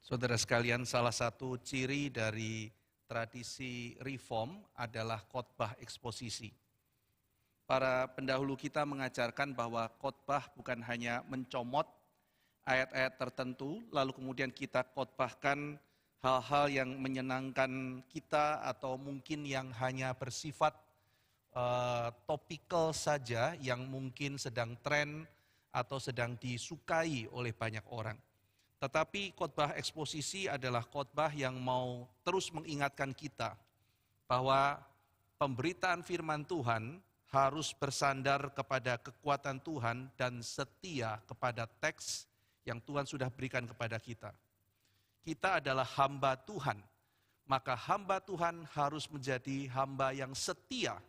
Saudara sekalian, salah satu ciri dari tradisi reform adalah khotbah eksposisi. Para pendahulu kita mengajarkan bahwa khotbah bukan hanya mencomot ayat-ayat tertentu, lalu kemudian kita khotbahkan hal-hal yang menyenangkan kita atau mungkin yang hanya bersifat topikal saja, yang mungkin sedang tren atau sedang disukai oleh banyak orang. Tetapi khotbah eksposisi adalah khotbah yang mau terus mengingatkan kita bahwa pemberitaan firman Tuhan harus bersandar kepada kekuatan Tuhan dan setia kepada teks yang Tuhan sudah berikan kepada kita. Kita adalah hamba Tuhan, maka hamba Tuhan harus menjadi hamba yang setia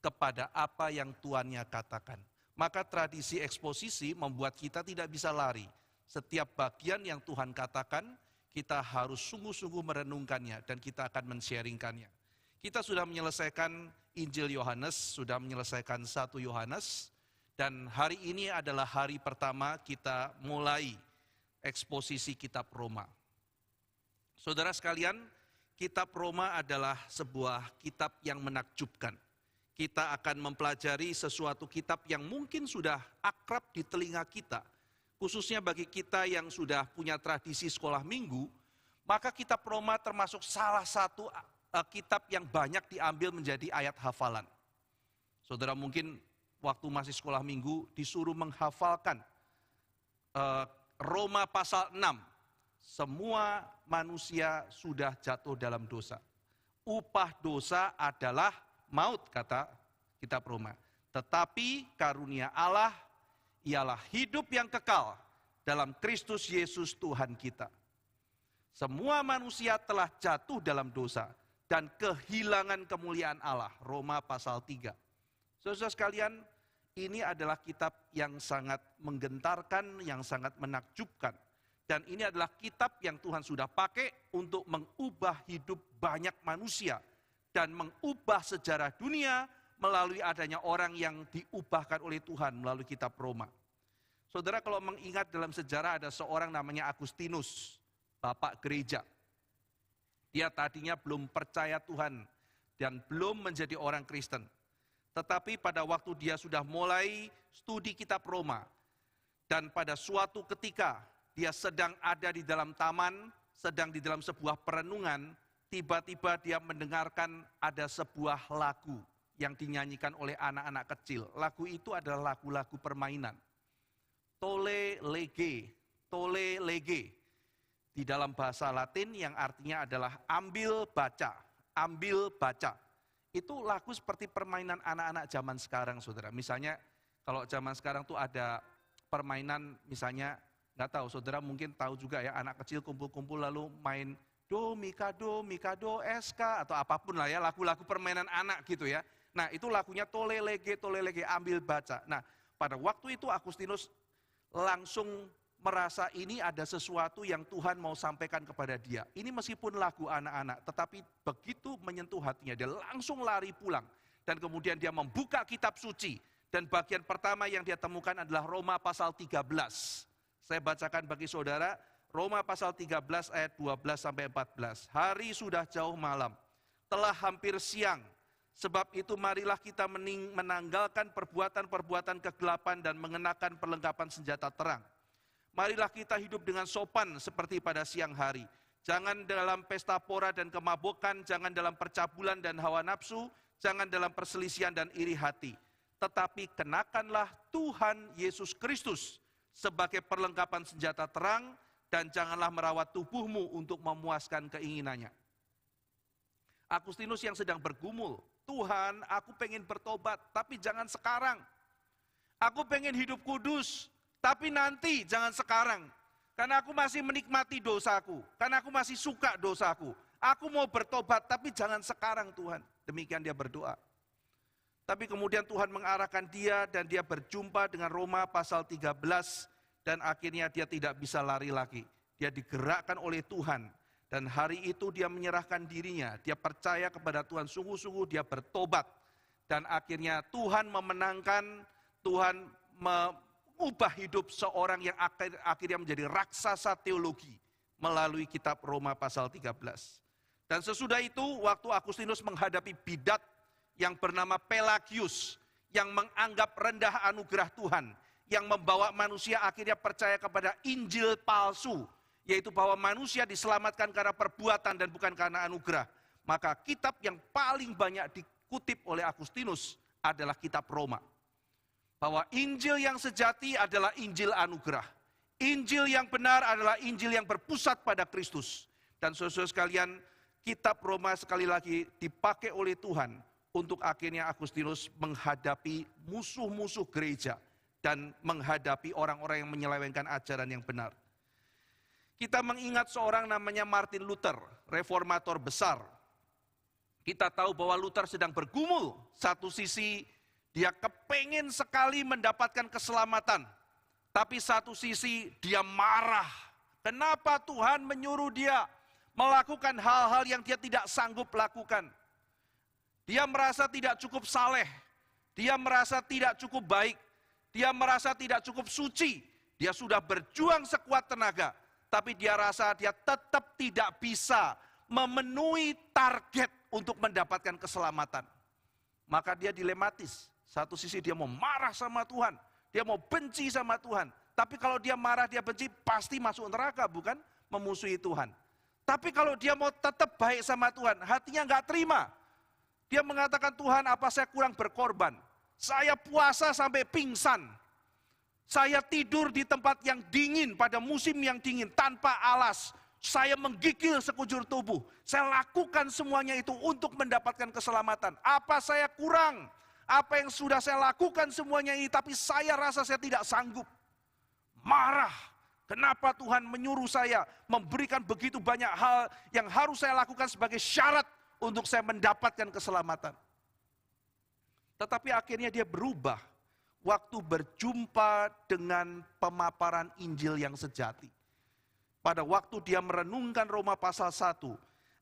kepada apa yang Tuhannya katakan. Maka tradisi eksposisi membuat kita tidak bisa lari. Setiap bagian yang Tuhan katakan, kita harus sungguh-sungguh merenungkannya dan kita akan men-sharingkannya. Kita sudah menyelesaikan Injil Yohanes, sudah menyelesaikan 1 Yohanes, dan hari ini adalah hari pertama kita mulai eksposisi kitab Roma. Saudara sekalian, kitab Roma adalah sebuah kitab yang menakjubkan. Kita akan mempelajari sesuatu kitab yang mungkin sudah akrab di telinga kita, khususnya bagi kita yang sudah punya tradisi sekolah minggu, maka kitab Roma termasuk salah satu kitab yang banyak diambil menjadi ayat hafalan. Saudara mungkin waktu masih sekolah minggu disuruh menghafalkan Roma pasal 6. Semua manusia sudah jatuh dalam dosa. Upah dosa adalah maut, kata kitab Roma. Tetapi karunia Allah ialah hidup yang kekal dalam Kristus Yesus Tuhan kita. Semua manusia telah jatuh dalam dosa dan kehilangan kemuliaan Allah. Roma pasal 3. Saudara sekalian, ini adalah kitab yang sangat menggentarkan, yang sangat menakjubkan. Dan ini adalah kitab yang Tuhan sudah pakai untuk mengubah hidup banyak manusia dan mengubah sejarah dunia melalui adanya orang yang diubahkan oleh Tuhan melalui kitab Roma. Saudara, kalau mengingat dalam sejarah ada seorang namanya Agustinus, bapak gereja. Dia tadinya belum percaya Tuhan dan belum menjadi orang Kristen. Tetapi pada waktu dia sudah mulai studi kitab Roma, dan pada suatu ketika dia sedang ada di dalam taman, sedang di dalam sebuah perenungan, tiba-tiba dia mendengarkan ada sebuah lagu yang dinyanyikan oleh anak-anak kecil. Lagu itu adalah lagu-lagu permainan. Tolle lege, tole lege. Di dalam bahasa Latin yang artinya adalah ambil baca, ambil baca. Itu lagu seperti permainan anak-anak zaman sekarang, saudara. Misalnya kalau zaman sekarang tuh ada permainan, misalnya, nggak tahu, saudara mungkin tahu juga ya, anak kecil kumpul-kumpul lalu main do, mikado, SK, atau apapun lah ya, lagu-lagu permainan anak gitu ya. Nah itu lagunya tole lege, ambil baca. Nah pada waktu itu Agustinus langsung merasa ini ada sesuatu yang Tuhan mau sampaikan kepada dia. Ini meskipun lagu anak-anak, tetapi begitu menyentuh hatinya, dia langsung lari pulang. Dan kemudian dia membuka kitab suci. Dan bagian pertama yang dia temukan adalah Roma pasal 13. Saya bacakan bagi saudara, Roma pasal 13 ayat 12 sampai 14. Hari sudah jauh malam, telah hampir siang. Sebab itu marilah kita menanggalkan perbuatan-perbuatan kegelapan dan mengenakan perlengkapan senjata terang. Marilah kita hidup dengan sopan seperti pada siang hari. Jangan dalam pesta pora dan kemabukan, jangan dalam percabulan dan hawa nafsu, jangan dalam perselisihan dan iri hati. Tetapi kenakanlah Tuhan Yesus Kristus sebagai perlengkapan senjata terang, dan janganlah merawat tubuhmu untuk memuaskan keinginannya. Agustinus yang sedang bergumul, Tuhan, aku pengen bertobat, tapi jangan sekarang. Aku pengen hidup kudus, tapi nanti jangan sekarang. Karena aku masih menikmati dosaku, karena aku masih suka dosaku. Aku mau bertobat, tapi jangan sekarang Tuhan. Demikian dia berdoa. Tapi kemudian Tuhan mengarahkan dia dan dia berjumpa dengan Roma pasal 13 dan akhirnya dia tidak bisa lari lagi. Dia digerakkan oleh Tuhan. Dan hari itu dia menyerahkan dirinya, dia percaya kepada Tuhan, sungguh-sungguh dia bertobat. Dan akhirnya Tuhan memenangkan, Tuhan mengubah hidup seorang yang akhirnya menjadi raksasa teologi. melalui kitab Roma pasal 13. Dan sesudah itu waktu Agustinus menghadapi bidat yang bernama Pelagius, yang menganggap rendah anugerah Tuhan, yang membawa manusia akhirnya percaya kepada Injil palsu, yaitu bahwa manusia diselamatkan karena perbuatan dan bukan karena anugerah. Maka kitab yang paling banyak dikutip oleh Agustinus adalah kitab Roma. Bahwa Injil yang sejati adalah Injil anugerah. Injil yang benar adalah Injil yang berpusat pada Kristus. Dan saudara sekalian, kitab Roma sekali lagi dipakai oleh Tuhan untuk akhirnya Agustinus menghadapi musuh-musuh gereja dan menghadapi orang-orang yang menyelewengkan ajaran yang benar. Kita mengingat seorang namanya Martin Luther, reformator besar. Kita tahu bahwa Luther sedang bergumul. Satu sisi dia kepengen sekali mendapatkan keselamatan. Tapi satu sisi dia marah. Kenapa Tuhan menyuruh dia melakukan hal-hal yang dia tidak sanggup lakukan? Dia merasa tidak cukup saleh. Dia merasa tidak cukup baik. Dia merasa tidak cukup suci. Dia sudah berjuang sekuat tenaga. Tapi dia rasa dia tetap tidak bisa memenuhi target untuk mendapatkan keselamatan. Maka dia dilematis. Satu sisi dia mau marah sama Tuhan. Dia mau benci sama Tuhan. Tapi kalau dia marah, dia benci, pasti masuk neraka, bukan? Memusuhi Tuhan. Tapi kalau dia mau tetap baik sama Tuhan, hatinya nggak terima. Dia mengatakan, Tuhan, apa saya kurang berkorban? Saya puasa sampai pingsan. Saya tidur di tempat yang dingin pada musim yang dingin tanpa alas. Saya menggigil sekujur tubuh. Saya lakukan semuanya itu untuk mendapatkan keselamatan. Apa saya kurang? Apa yang sudah saya lakukan semuanya ini, tapi saya rasa saya tidak sanggup. Marah. Kenapa Tuhan menyuruh saya memberikan begitu banyak hal yang harus saya lakukan sebagai syarat untuk saya mendapatkan keselamatan. Tetapi akhirnya dia berubah waktu berjumpa dengan pemaparan Injil yang sejati. Pada waktu dia merenungkan Roma pasal 1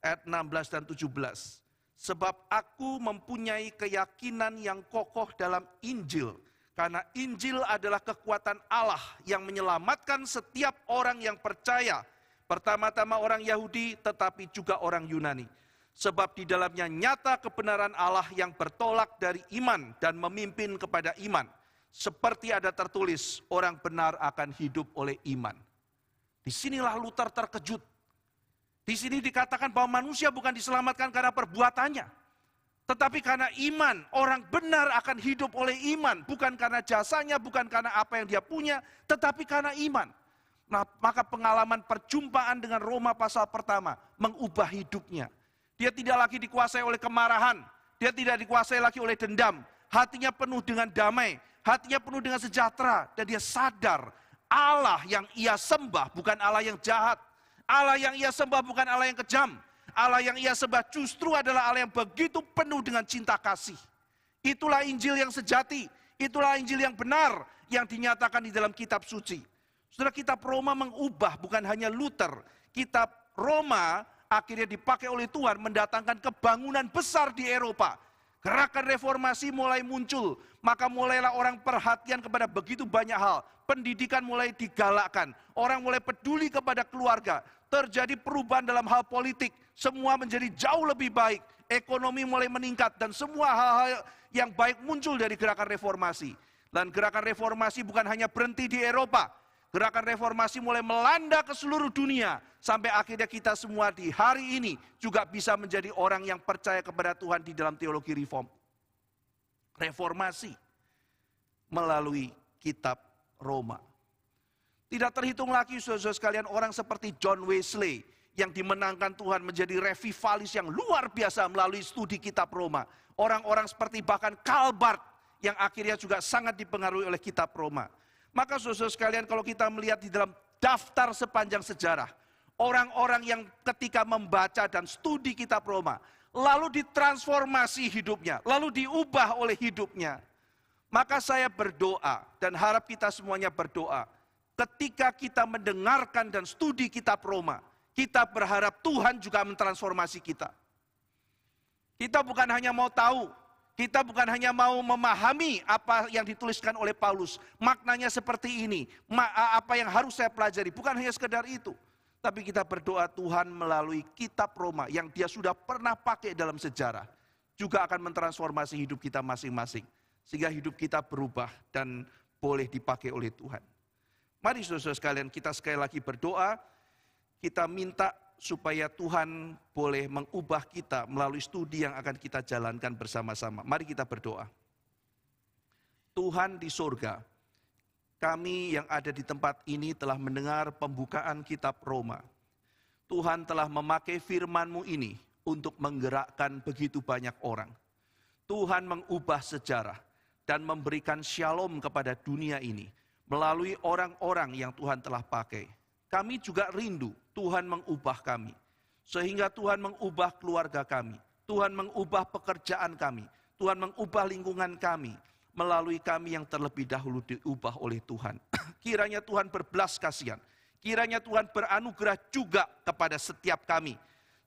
ayat 16 dan 17. Sebab aku mempunyai keyakinan yang kokoh dalam Injil. Karena Injil adalah kekuatan Allah yang menyelamatkan setiap orang yang percaya. Pertama-tama orang Yahudi tetapi juga orang Yunani. Sebab di dalamnya nyata kebenaran Allah yang bertolak dari iman dan memimpin kepada iman. Seperti ada tertulis, orang benar akan hidup oleh iman. Disinilah Luther terkejut. Di sini dikatakan bahwa manusia bukan diselamatkan karena perbuatannya. Tetapi karena iman, orang benar akan hidup oleh iman. Bukan karena jasanya, bukan karena apa yang dia punya, tetapi karena iman. Nah, maka pengalaman perjumpaan dengan Roma pasal pertama mengubah hidupnya. Dia tidak lagi dikuasai oleh kemarahan. Dia tidak dikuasai lagi oleh dendam. Hatinya penuh dengan damai. Hatinya penuh dengan sejahtera. Dan dia sadar Allah yang ia sembah bukan Allah yang jahat. Allah yang ia sembah bukan Allah yang kejam. Allah yang ia sembah justru adalah Allah yang begitu penuh dengan cinta kasih. Itulah Injil yang sejati. Itulah Injil yang benar yang dinyatakan di dalam kitab suci. Saudara, kitab Roma mengubah bukan hanya Luther. Kitab Roma akhirnya dipakai oleh Tuhan mendatangkan kebangunan besar di Eropa. Gerakan reformasi mulai muncul, maka mulailah orang perhatian kepada begitu banyak hal. Pendidikan mulai digalakkan, orang mulai peduli kepada keluarga. Terjadi perubahan dalam hal politik, semua menjadi jauh lebih baik. Ekonomi mulai meningkat dan semua hal-hal yang baik muncul dari gerakan reformasi. Dan gerakan reformasi bukan hanya berhenti di Eropa. Gerakan reformasi mulai melanda ke seluruh dunia. Sampai akhirnya kita semua di hari ini juga bisa menjadi orang yang percaya kepada Tuhan di dalam teologi reform. Reformasi melalui kitab Roma. Tidak terhitung lagi saudara sekalian orang seperti John Wesley yang dimenangkan Tuhan menjadi revivalis yang luar biasa melalui studi kitab Roma. Orang-orang seperti bahkan Karl Barth yang akhirnya juga sangat dipengaruhi oleh kitab Roma. Maka saudara sekalian kalau kita melihat di dalam daftar sepanjang sejarah, orang-orang yang ketika membaca dan studi kitab Roma, lalu ditransformasi hidupnya, lalu diubah oleh hidupnya. Maka saya berdoa dan harap kita semuanya berdoa. Ketika kita mendengarkan dan studi kitab Roma, kita berharap Tuhan juga mentransformasi kita. Kita bukan hanya mau tahu, kita bukan hanya mau memahami apa yang dituliskan oleh Paulus. Maknanya seperti ini, apa yang harus saya pelajari. Bukan hanya sekedar itu. Tapi kita berdoa Tuhan melalui kitab Roma yang dia sudah pernah pakai dalam sejarah, juga akan mentransformasi hidup kita masing-masing. Sehingga hidup kita berubah dan boleh dipakai oleh Tuhan. Mari saudara-saudara sekalian, kita sekali lagi berdoa, kita minta supaya Tuhan boleh mengubah kita melalui studi yang akan kita jalankan bersama-sama. Mari kita berdoa. Tuhan di surga, kami yang ada di tempat ini telah mendengar pembukaan kitab Roma. Tuhan telah memakai firman-Mu ini untuk menggerakkan begitu banyak orang. Tuhan mengubah sejarah dan memberikan shalom kepada dunia ini melalui orang-orang yang Tuhan telah pakai. Kami juga rindu Tuhan mengubah kami. Sehingga Tuhan mengubah keluarga kami. Tuhan mengubah pekerjaan kami. Tuhan mengubah lingkungan kami. Melalui kami yang terlebih dahulu diubah oleh Tuhan. Kiranya Tuhan berbelas kasihan. Kiranya Tuhan beranugerah juga kepada setiap kami.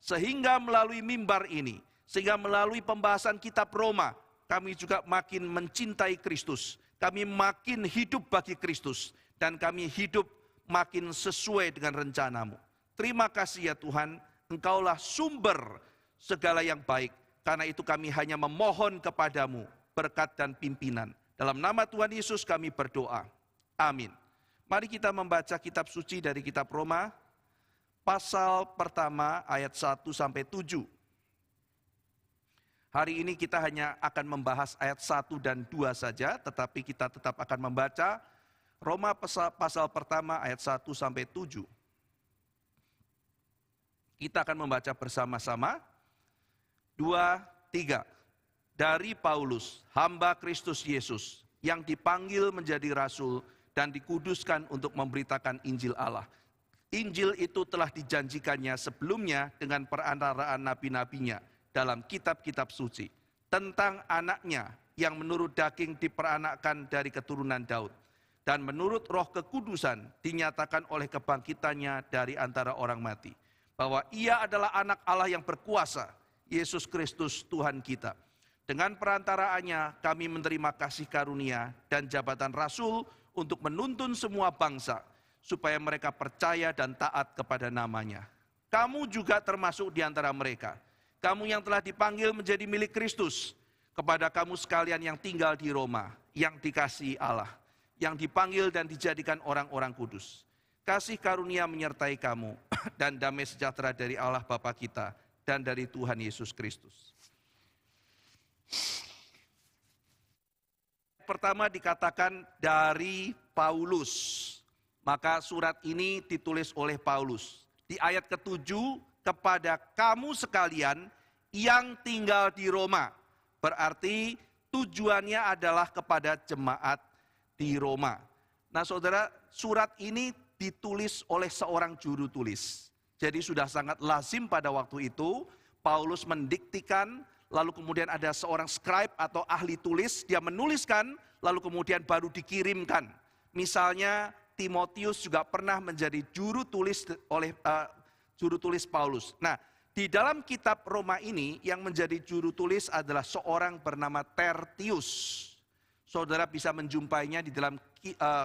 Sehingga melalui mimbar ini, sehingga melalui pembahasan kitab Roma, kami juga makin mencintai Kristus. Kami makin hidup bagi Kristus. Dan kami hidup makin sesuai dengan rencana-Mu. Terima kasih ya Tuhan, Engkaulah sumber segala yang baik. Karena itu kami hanya memohon kepadamu berkat dan pimpinan. Dalam nama Tuhan Yesus kami berdoa. Amin. Mari kita membaca kitab suci dari kitab Roma, pasal pertama ayat 1-7. Hari ini kita hanya akan membahas ayat 1 dan 2 saja, tetapi kita tetap akan membaca Roma pasal pertama ayat 1-7. Kita akan membaca bersama-sama. 2, 3. Dari Paulus, hamba Kristus Yesus, yang dipanggil menjadi rasul dan dikuduskan untuk memberitakan Injil Allah. Injil itu telah dijanjikannya sebelumnya dengan perantaraan nabi-nabinya dalam kitab-kitab suci. Tentang anaknya yang menurut daging diperanakkan dari keturunan Daud. Dan menurut roh kekudusan dinyatakan oleh kebangkitannya dari antara orang mati. Bahwa ia adalah anak Allah yang berkuasa, Yesus Kristus Tuhan kita. Dengan perantaraannya kami menerima kasih karunia dan jabatan rasul untuk menuntun semua bangsa, supaya mereka percaya dan taat kepada namanya. Kamu juga termasuk di antara mereka. Kamu yang telah dipanggil menjadi milik Kristus. Kepada kamu sekalian yang tinggal di Roma, yang dikasihi Allah, yang dipanggil dan dijadikan orang-orang kudus. Kasih karunia menyertai kamu, dan damai sejahtera dari Allah Bapa kita, dan dari Tuhan Yesus Kristus. Pertama dikatakan dari Paulus. Maka surat ini ditulis oleh Paulus. Di ayat ke-7, kepada kamu sekalian yang tinggal di Roma. Berarti tujuannya adalah kepada jemaat di Roma. Nah saudara, surat ini ditulis oleh seorang juru tulis. Jadi sudah sangat lazim pada waktu itu, Paulus mendiktikan, lalu kemudian ada seorang scribe atau ahli tulis, dia menuliskan, lalu kemudian baru dikirimkan. Misalnya Timotius juga pernah menjadi juru tulis Paulus. Nah, di dalam kitab Roma ini yang menjadi juru tulis adalah seorang bernama Tertius. Saudara bisa menjumpainya di dalam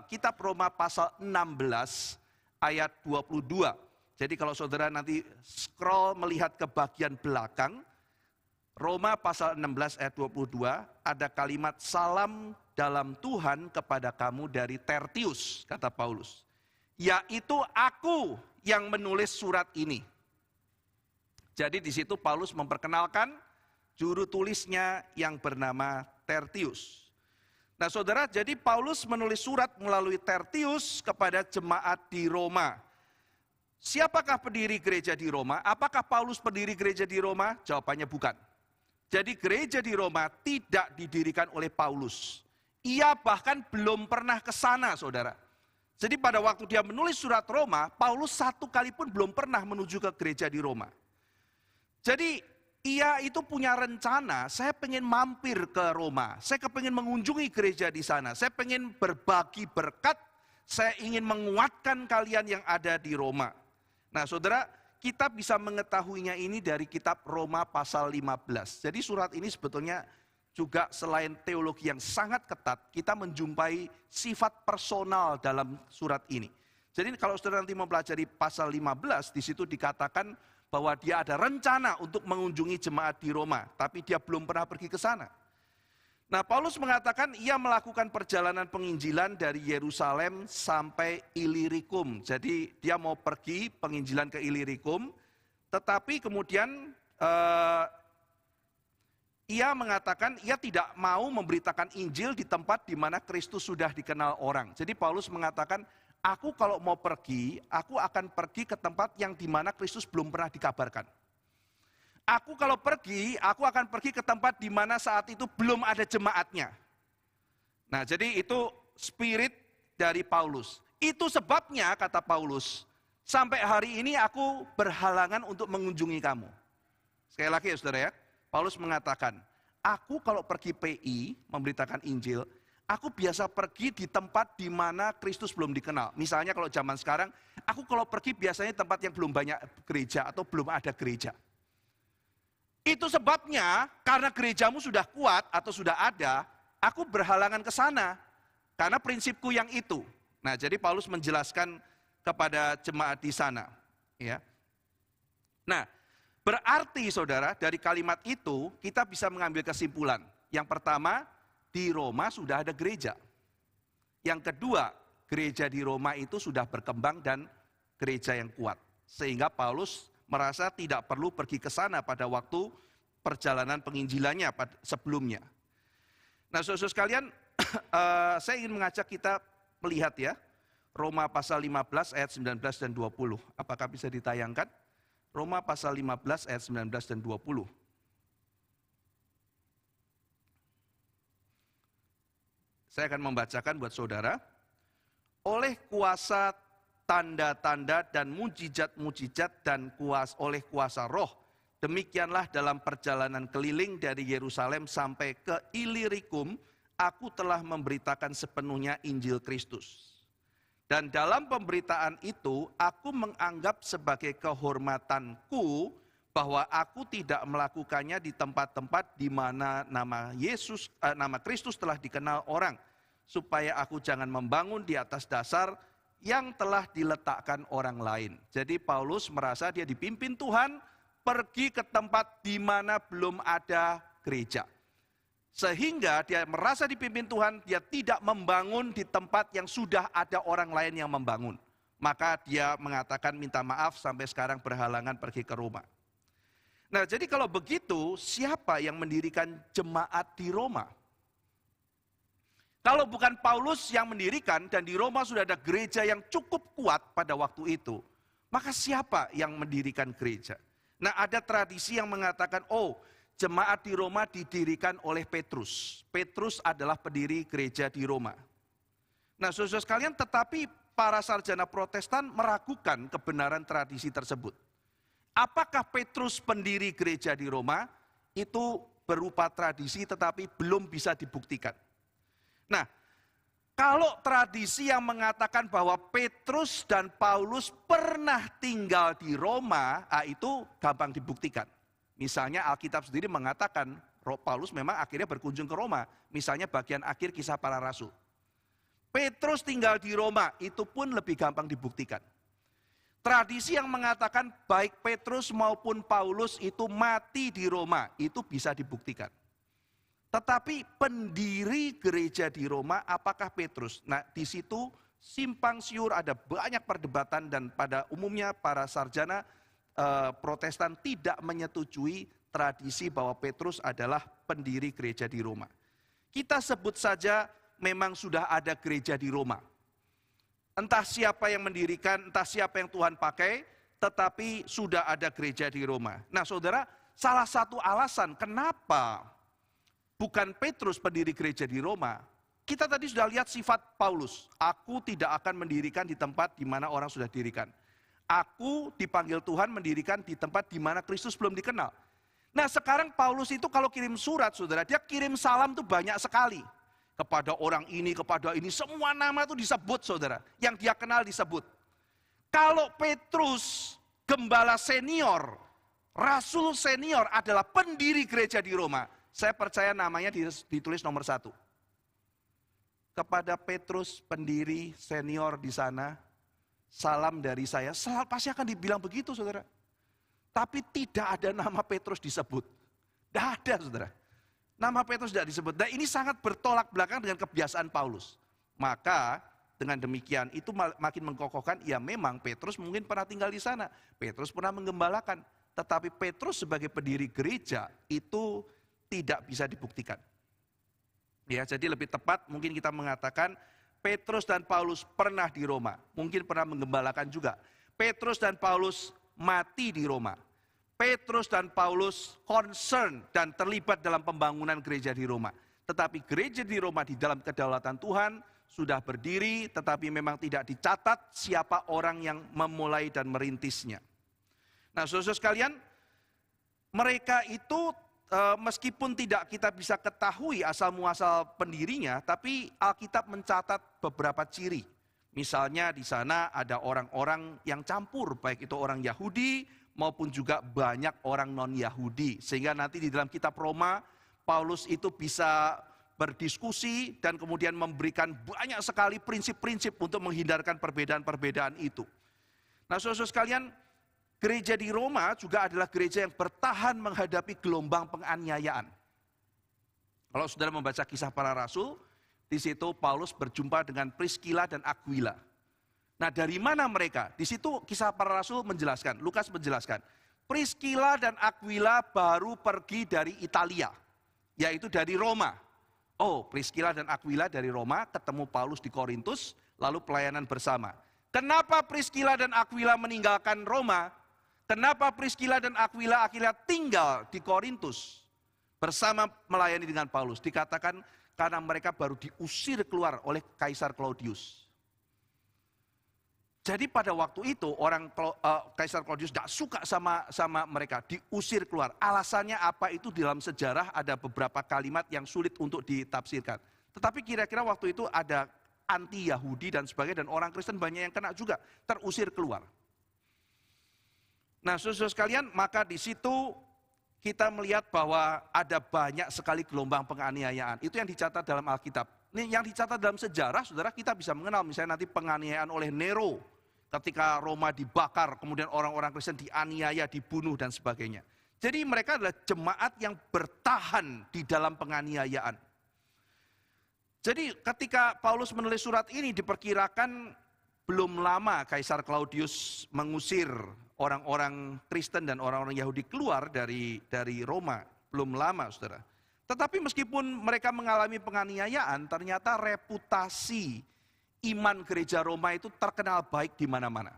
kitab Roma pasal 16 ayat 22. Jadi kalau saudara nanti scroll melihat ke bagian belakang, Roma pasal 16 ayat 22 ada kalimat salam dalam Tuhan kepada kamu dari Tertius, kata Paulus. Yaitu aku yang menulis surat ini. Jadi di situ Paulus memperkenalkan juru tulisnya yang bernama Tertius. Nah saudara, jadi Paulus menulis surat melalui Tertius kepada jemaat di Roma. Siapakah pendiri gereja di Roma? Apakah Paulus pendiri gereja di Roma? Jawabannya bukan. Jadi gereja di Roma tidak didirikan oleh Paulus. Ia bahkan belum pernah ke sana, saudara. Jadi pada waktu dia menulis surat Roma, Paulus satu kali pun belum pernah menuju ke gereja di Roma. Jadi ia itu punya rencana, saya pengen mampir ke Roma. Saya pengen mengunjungi gereja di sana. Saya pengen berbagi berkat. Saya ingin menguatkan kalian yang ada di Roma. Nah saudara, kita bisa mengetahuinya ini dari kitab Roma pasal 15. Jadi surat ini sebetulnya juga selain teologi yang sangat ketat, kita menjumpai sifat personal dalam surat ini. Jadi kalau saudara nanti mempelajari pasal 15, di situ dikatakan bahwa dia ada rencana untuk mengunjungi jemaat di Roma, tapi dia belum pernah pergi ke sana. Nah, Paulus mengatakan ia melakukan perjalanan penginjilan dari Yerusalem sampai Ilirikum. Jadi dia mau pergi penginjilan ke Ilirikum, tetapi kemudian ia mengatakan ia tidak mau memberitakan Injil di tempat di mana Kristus sudah dikenal orang. Jadi Paulus mengatakan, aku kalau mau pergi, aku akan pergi ke tempat yang di mana Kristus belum pernah dikabarkan. Aku kalau pergi, aku akan pergi ke tempat di mana saat itu belum ada jemaatnya. Nah, jadi itu spirit dari Paulus. Itu sebabnya, kata Paulus, sampai hari ini aku berhalangan untuk mengunjungi kamu. Sekali lagi ya saudara ya, Paulus mengatakan, aku kalau pergi PI, memberitakan Injil, aku biasa pergi di tempat di mana Kristus belum dikenal. Misalnya kalau zaman sekarang, aku kalau pergi biasanya tempat yang belum banyak gereja atau belum ada gereja. Itu sebabnya karena gerejamu sudah kuat atau sudah ada, aku berhalangan ke sana. Karena prinsipku yang itu. Nah, jadi Paulus menjelaskan kepada jemaat di sana. Ya. Nah, berarti saudara dari kalimat itu kita bisa mengambil kesimpulan. Yang pertama, di Roma sudah ada gereja. Yang kedua, gereja di Roma itu sudah berkembang dan gereja yang kuat. Sehingga Paulus merasa tidak perlu pergi ke sana pada waktu perjalanan penginjilannya sebelumnya. Nah, saudara sekalian, saya ingin mengajak kita melihat ya, Roma pasal 15 ayat 19 dan 20. Apakah bisa ditayangkan? Roma pasal 15 ayat 19 dan 20. Saya akan membacakan buat saudara. Oleh kuasa tanda-tanda dan mujizat-mujizat dan oleh kuasa roh, demikianlah dalam perjalanan keliling dari Yerusalem sampai ke Ilirikum, aku telah memberitakan sepenuhnya Injil Kristus. Dan dalam pemberitaan itu, aku menganggap sebagai kehormatanku bahwa aku tidak melakukannya di tempat-tempat di mana nama Kristus telah dikenal orang, supaya aku jangan membangun di atas dasar yang telah diletakkan orang lain. Jadi Paulus merasa dia dipimpin Tuhan pergi ke tempat di mana belum ada gereja. Sehingga dia merasa dipimpin Tuhan, dia tidak membangun di tempat yang sudah ada orang lain yang membangun. Maka dia mengatakan minta maaf sampai sekarang berhalangan pergi ke Roma. Nah, jadi kalau begitu, siapa yang mendirikan jemaat di Roma? Kalau bukan Paulus yang mendirikan dan di Roma sudah ada gereja yang cukup kuat pada waktu itu, maka siapa yang mendirikan gereja? Nah, ada tradisi yang mengatakan, jemaat di Roma didirikan oleh Petrus. Petrus adalah pendiri gereja di Roma. Nah, saudara sekalian, tetapi para sarjana Protestan meragukan kebenaran tradisi tersebut. Apakah Petrus pendiri gereja di Roma? Itu berupa tradisi tetapi belum bisa dibuktikan. Nah, kalau tradisi yang mengatakan bahwa Petrus dan Paulus pernah tinggal di Roma, itu gampang dibuktikan. Misalnya Alkitab sendiri mengatakan Paulus memang akhirnya berkunjung ke Roma. Misalnya bagian akhir Kisah Para Rasul. Petrus tinggal di Roma, itu pun lebih gampang dibuktikan. Tradisi yang mengatakan baik Petrus maupun Paulus itu mati di Roma, itu bisa dibuktikan. Tetapi pendiri gereja di Roma apakah Petrus? Nah, di situ simpang siur, ada banyak perdebatan dan pada umumnya para sarjana Protestan tidak menyetujui tradisi bahwa Petrus adalah pendiri gereja di Roma. Kita sebut saja memang sudah ada gereja di Roma. Entah siapa yang mendirikan, entah siapa yang Tuhan pakai, tetapi sudah ada gereja di Roma. Nah, saudara, salah satu alasan kenapa bukan Petrus pendiri gereja di Roma, kita tadi sudah lihat sifat Paulus. Aku tidak akan mendirikan di tempat di mana orang sudah dirikan. Aku dipanggil Tuhan mendirikan di tempat di mana Kristus belum dikenal. Nah, sekarang Paulus itu kalau kirim surat, saudara, dia kirim salam tuh banyak sekali. Kepada orang ini, kepada ini, semua nama itu disebut, saudara. Yang dia kenal disebut. Kalau Petrus, gembala senior, rasul senior adalah pendiri gereja di Roma, saya percaya namanya ditulis nomor 1. Kepada Petrus, pendiri senior di sana, salam dari saya, pasti akan dibilang begitu, saudara. Tapi tidak ada nama Petrus disebut. Tidak ada, saudara. Nama Petrus tidak disebut. Dan ini sangat bertolak belakang dengan kebiasaan Paulus. Maka dengan demikian itu makin mengkokohkan, ya memang Petrus mungkin pernah tinggal di sana. Petrus pernah menggembalakan. Tetapi Petrus sebagai pendiri gereja itu tidak bisa dibuktikan. Ya, jadi lebih tepat mungkin kita mengatakan Petrus dan Paulus pernah di Roma. Mungkin pernah menggembalakan juga. Petrus dan Paulus mati di Roma. Petrus dan Paulus concern dan terlibat dalam pembangunan gereja di Roma. Tetapi gereja di Roma di dalam kedaulatan Tuhan sudah berdiri, tetapi memang tidak dicatat siapa orang yang memulai dan merintisnya. Nah, saudara sekalian, mereka itu meskipun tidak kita bisa ketahui asal muasal pendirinya, tapi Alkitab mencatat beberapa ciri. Misalnya di sana ada orang-orang yang campur, baik itu orang Yahudi maupun juga banyak orang non-Yahudi. Sehingga nanti di dalam kitab Roma, Paulus itu bisa berdiskusi dan kemudian memberikan banyak sekali prinsip-prinsip untuk menghindarkan perbedaan-perbedaan itu. Nah, saudara sekalian, gereja di Roma juga adalah gereja yang bertahan menghadapi gelombang penganiayaan. Kalau saudara membaca Kisah Para Rasul, di situ Paulus berjumpa dengan Priscilla dan Aquila. Nah, dari mana mereka? Di situ Kisah Para Rasul menjelaskan, Lukas menjelaskan, Priscilla dan Aquila baru pergi dari Italia, yaitu dari Roma. Oh, Priscilla dan Aquila dari Roma ketemu Paulus di Korintus, lalu pelayanan bersama. Kenapa Priscilla dan Aquila meninggalkan Roma? Kenapa Priscilla dan Aquila akhirnya tinggal di Korintus bersama melayani dengan Paulus? Dikatakan karena mereka baru diusir keluar oleh Kaisar Claudius. Jadi pada waktu itu Kaisar Claudius tidak suka sama mereka, diusir keluar. Alasannya apa itu di dalam sejarah ada beberapa kalimat yang sulit untuk ditafsirkan. Tetapi kira-kira waktu itu ada anti-Yahudi dan sebagainya, dan orang Kristen banyak yang kena juga, terusir keluar. Nah, saudara sekalian, maka di situ kita melihat bahwa ada banyak sekali gelombang penganiayaan. Itu yang dicatat dalam Alkitab. Ini yang dicatat dalam sejarah, saudara, kita bisa mengenal misalnya nanti penganiayaan oleh Nero. Ketika Roma dibakar, kemudian orang-orang Kristen dianiaya, dibunuh dan sebagainya. Jadi mereka adalah jemaat yang bertahan di dalam penganiayaan. Jadi ketika Paulus menulis surat ini diperkirakan belum lama Kaisar Claudius mengusir orang-orang Kristen dan orang-orang Yahudi keluar dari Roma. Belum lama, saudara. Tetapi meskipun mereka mengalami penganiayaan, ternyata reputasi iman gereja Roma itu terkenal baik di mana-mana.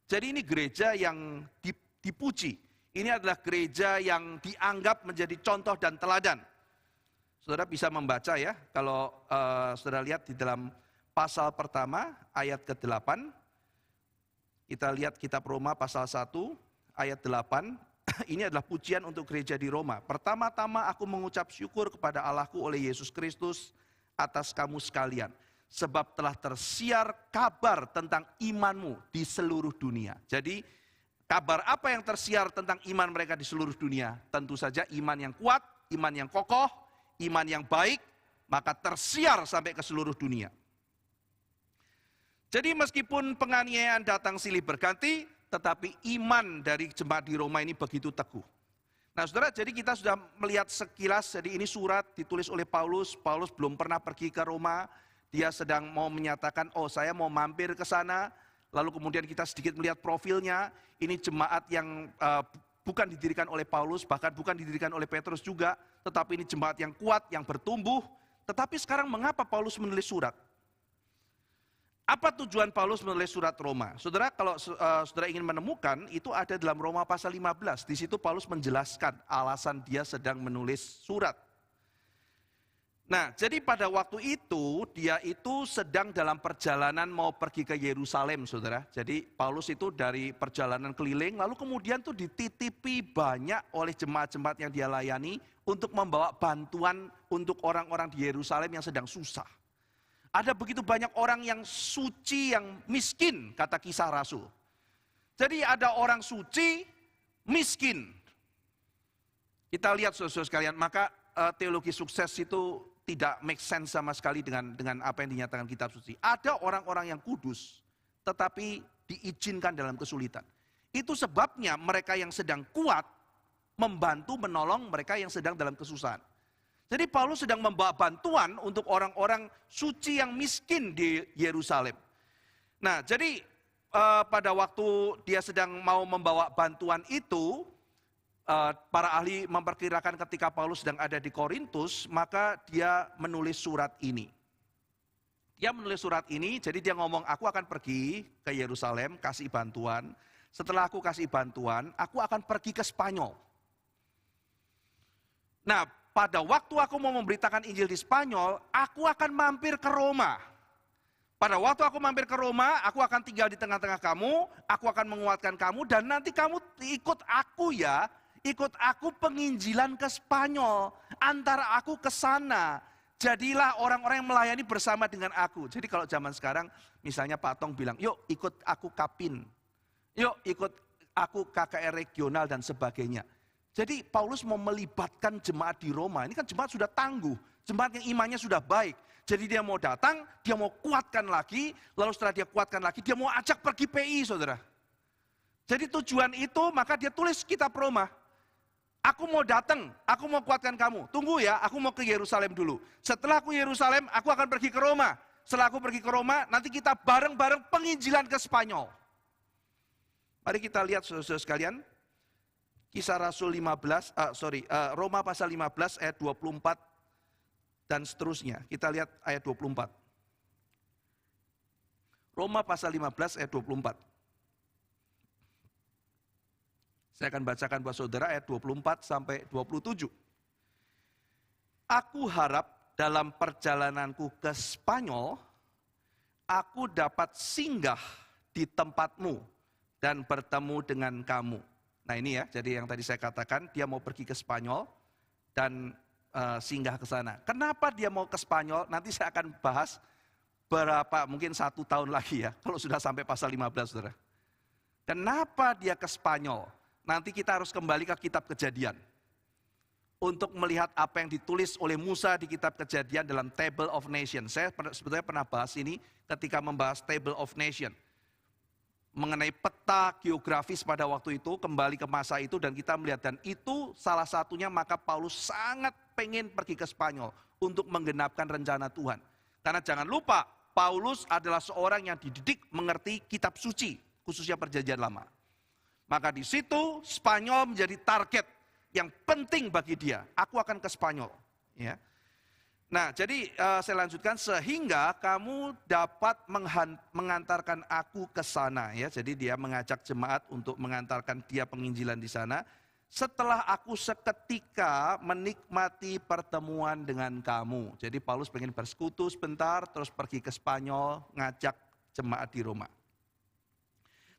Jadi ini gereja yang dipuji. Ini adalah gereja yang dianggap menjadi contoh dan teladan. Saudara bisa membaca ya, kalau saudara lihat di dalam pasal pertama ayat ke-8. Kita lihat kitab Roma pasal 1 ayat 8. Ini adalah pujian untuk gereja di Roma. Pertama-tama aku mengucap syukur kepada Allahku oleh Yesus Kristus atas kamu sekalian. Sebab telah tersiar kabar tentang imanmu di seluruh dunia. Jadi kabar apa yang tersiar tentang iman mereka di seluruh dunia? Tentu saja iman yang kuat, iman yang kokoh, iman yang baik, maka tersiar sampai ke seluruh dunia. Jadi meskipun penganiayaan datang silih berganti, tetapi iman dari jemaat di Roma ini begitu teguh. Nah, saudara, jadi kita sudah melihat sekilas, jadi ini surat ditulis oleh Paulus. Paulus belum pernah pergi ke Roma. Dia sedang mau menyatakan, oh saya mau mampir ke sana. Lalu kemudian kita sedikit melihat profilnya. Ini jemaat yang bukan didirikan oleh Paulus, bahkan bukan didirikan oleh Petrus juga. Tetapi ini jemaat yang kuat, yang bertumbuh. Tetapi sekarang mengapa Paulus menulis surat? Apa tujuan Paulus menulis surat Roma? Saudara, kalau saudara ingin menemukan, itu ada dalam Roma pasal 15. Di situ Paulus menjelaskan alasan dia sedang menulis surat. Nah, jadi pada waktu itu, dia itu sedang dalam perjalanan mau pergi ke Yerusalem, saudara. Jadi Paulus itu dari perjalanan keliling, lalu kemudian tuh dititipi banyak oleh jemaat-jemaat yang dia layani untuk membawa bantuan untuk orang-orang di Yerusalem yang sedang susah. Ada begitu banyak orang yang suci, yang miskin, kata Kisah Rasul. Jadi ada orang suci, miskin. Kita lihat saudara-saudara sekalian, maka teologi sukses itu tidak make sense sama sekali dengan apa yang dinyatakan kitab suci. Ada orang-orang yang kudus, tetapi diizinkan dalam kesulitan. Itu sebabnya mereka yang sedang kuat membantu menolong mereka yang sedang dalam kesusahan. Jadi Paulus sedang membawa bantuan untuk orang-orang suci yang miskin di Yerusalem. Nah, jadi pada waktu dia sedang mau membawa bantuan itu, para ahli memperkirakan ketika Paulus sedang ada di Korintus, maka dia menulis surat ini. Dia menulis surat ini, jadi dia ngomong, aku akan pergi ke Yerusalem, kasih bantuan. Setelah aku kasih bantuan, aku akan pergi ke Spanyol. Nah, pada waktu aku mau memberitakan Injil di Spanyol, aku akan mampir ke Roma. Pada waktu aku mampir ke Roma, aku akan tinggal di tengah-tengah kamu, aku akan menguatkan kamu, dan nanti kamu ikut aku ya, ikut aku penginjilan ke Spanyol, antara aku ke sana. Jadilah orang-orang yang melayani bersama dengan aku. Jadi kalau zaman sekarang, misalnya Pak Tong bilang, yuk ikut aku Kapin, yuk ikut aku KKR regional dan sebagainya. Jadi Paulus mau melibatkan jemaat di Roma, ini kan jemaat sudah tangguh, jemaat yang imannya sudah baik. Jadi dia mau datang, dia mau kuatkan lagi, lalu setelah dia kuatkan lagi, dia mau ajak pergi PI, saudara. Jadi tujuan itu, maka dia tulis kitab Roma. Aku mau datang, aku mau kuatkan kamu. Tunggu ya, aku mau ke Yerusalem dulu. Setelah aku Yerusalem, aku akan pergi ke Roma. Setelah aku pergi ke Roma, nanti kita bareng-bareng penginjilan ke Spanyol. Mari kita lihat saudara-saudara sekalian. Kisah Rasul Roma pasal 15 ayat 24 dan seterusnya. Kita lihat ayat 24. Roma pasal 15 ayat 24. Saya akan bacakan buat saudara ayat 24 sampai 27. Aku harap dalam perjalananku ke Spanyol, aku dapat singgah di tempatmu dan bertemu dengan kamu. Nah ini ya, jadi yang tadi saya katakan, dia mau pergi ke Spanyol dan singgah ke sana. Kenapa dia mau ke Spanyol? Nanti saya akan bahas mungkin 1 tahun lagi ya, kalau sudah sampai pasal 15, saudara. Kenapa dia ke Spanyol? Nanti kita harus kembali ke kitab Kejadian. Untuk melihat apa yang ditulis oleh Musa di kitab Kejadian dalam Table of Nations. Saya sebetulnya pernah bahas ini ketika membahas Table of Nations. Mengenai peta geografis pada waktu itu, kembali ke masa itu dan kita melihat. Dan itu salah satunya maka Paulus sangat pengen pergi ke Spanyol untuk menggenapkan rencana Tuhan. Karena jangan lupa, Paulus adalah seorang yang dididik mengerti kitab suci, khususnya perjanjian lama. Maka di situ Spanyol menjadi target yang penting bagi dia. Aku akan ke Spanyol. Ya. Nah, jadi saya lanjutkan, sehingga kamu dapat mengantarkan aku ke sana. Ya, jadi dia mengajak jemaat untuk mengantarkan dia penginjilan di sana. Setelah aku seketika menikmati pertemuan dengan kamu. Jadi Paulus pengen bersekutu sebentar, terus pergi ke Spanyol, ngajak jemaat di Roma.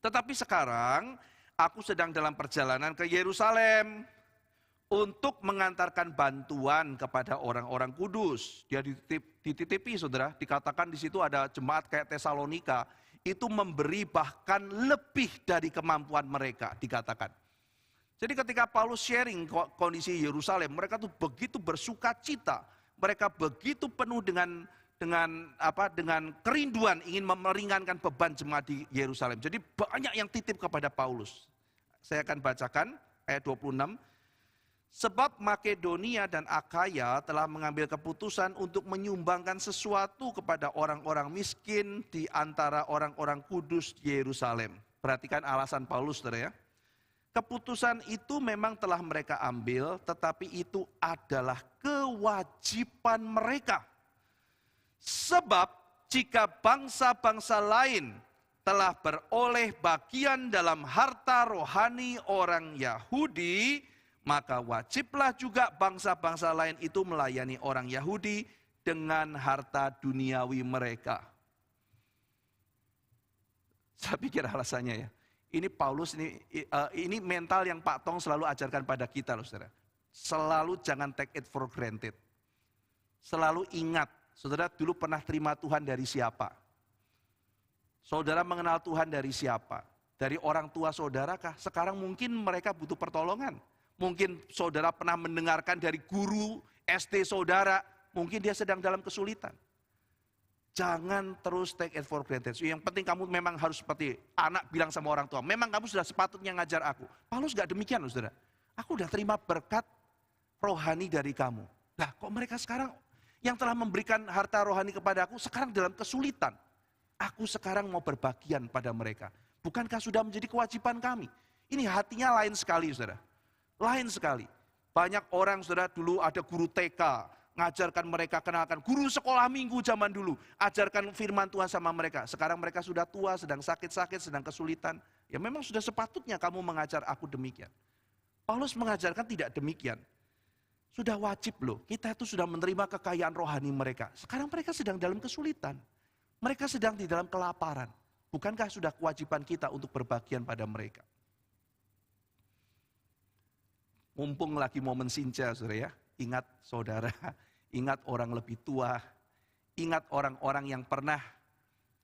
Tetapi sekarang aku sedang dalam perjalanan ke Yerusalem untuk mengantarkan bantuan kepada orang-orang kudus. Dia dititipi, saudara, dikatakan di situ ada jemaat kayak Tesalonika, itu memberi bahkan lebih dari kemampuan mereka, dikatakan. Jadi ketika Paulus sharing kondisi Yerusalem, mereka tuh begitu bersuka cita, mereka begitu penuh dengan kerinduan ingin meringankan beban jemaat di Yerusalem. Jadi banyak yang titip kepada Paulus. Saya akan bacakan ayat 26. Sebab Makedonia dan Akaya telah mengambil keputusan untuk menyumbangkan sesuatu kepada orang-orang miskin di antara orang-orang kudus di Yerusalem. Perhatikan alasan Paulus, saudara ya. Keputusan itu memang telah mereka ambil, tetapi itu adalah kewajiban mereka. Sebab jika bangsa-bangsa lain telah beroleh bagian dalam harta rohani orang Yahudi, maka wajiblah juga bangsa-bangsa lain itu melayani orang Yahudi dengan harta duniawi mereka. Saya pikir alasannya ya. Ini Paulus, ini mental yang Pak Tong selalu ajarkan pada kita loh, saudara. Selalu jangan take it for granted. Selalu ingat, saudara dulu pernah terima Tuhan dari siapa? Saudara mengenal Tuhan dari siapa? Dari orang tua saudara kah? Sekarang mungkin mereka butuh pertolongan. Mungkin saudara pernah mendengarkan dari guru SD saudara, mungkin dia sedang dalam kesulitan. Jangan terus take it for granted. Yang penting kamu memang harus seperti anak bilang sama orang tua, memang kamu sudah sepatutnya ngajar aku. Paulus gak demikian loh saudara. Aku udah terima berkat rohani dari kamu. Nah kok mereka sekarang yang telah memberikan harta rohani kepada aku sekarang dalam kesulitan. Aku sekarang mau berbagian pada mereka. Bukankah sudah menjadi kewajiban kami? Ini hatinya lain sekali saudara. Lain sekali. Banyak orang saudara dulu ada guru TK. Ngajarkan mereka, kenalkan guru sekolah minggu zaman dulu, ajarkan firman Tuhan sama mereka. Sekarang mereka sudah tua, sedang sakit-sakit, sedang kesulitan. Ya memang sudah sepatutnya kamu mengajar aku demikian. Paulus mengajarkan tidak demikian. Sudah wajib loh, kita itu sudah menerima kekayaan rohani mereka. Sekarang mereka sedang dalam kesulitan. Mereka sedang di dalam kelaparan. Bukankah sudah kewajiban kita untuk berbagian pada mereka? Mumpung lagi momen sinca, saudara ya. Ingat saudara, ingat orang lebih tua, ingat orang-orang yang pernah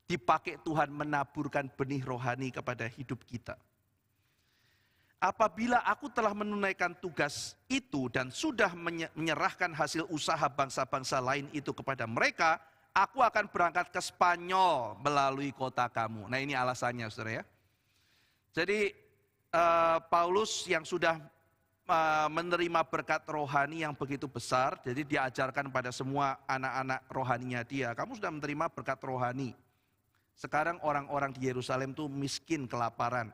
dipakai Tuhan menaburkan benih rohani kepada hidup kita. Apabila aku telah menunaikan tugas itu dan sudah menyerahkan hasil usaha bangsa-bangsa lain itu kepada mereka, aku akan berangkat ke Spanyol melalui kota kamu. Nah ini alasannya saudara ya. Jadi Paulus yang sudah menerima berkat rohani yang begitu besar, jadi diajarkan pada semua anak-anak rohaninya dia, kamu sudah menerima berkat rohani. Sekarang orang-orang di Yerusalem itu miskin, kelaparan.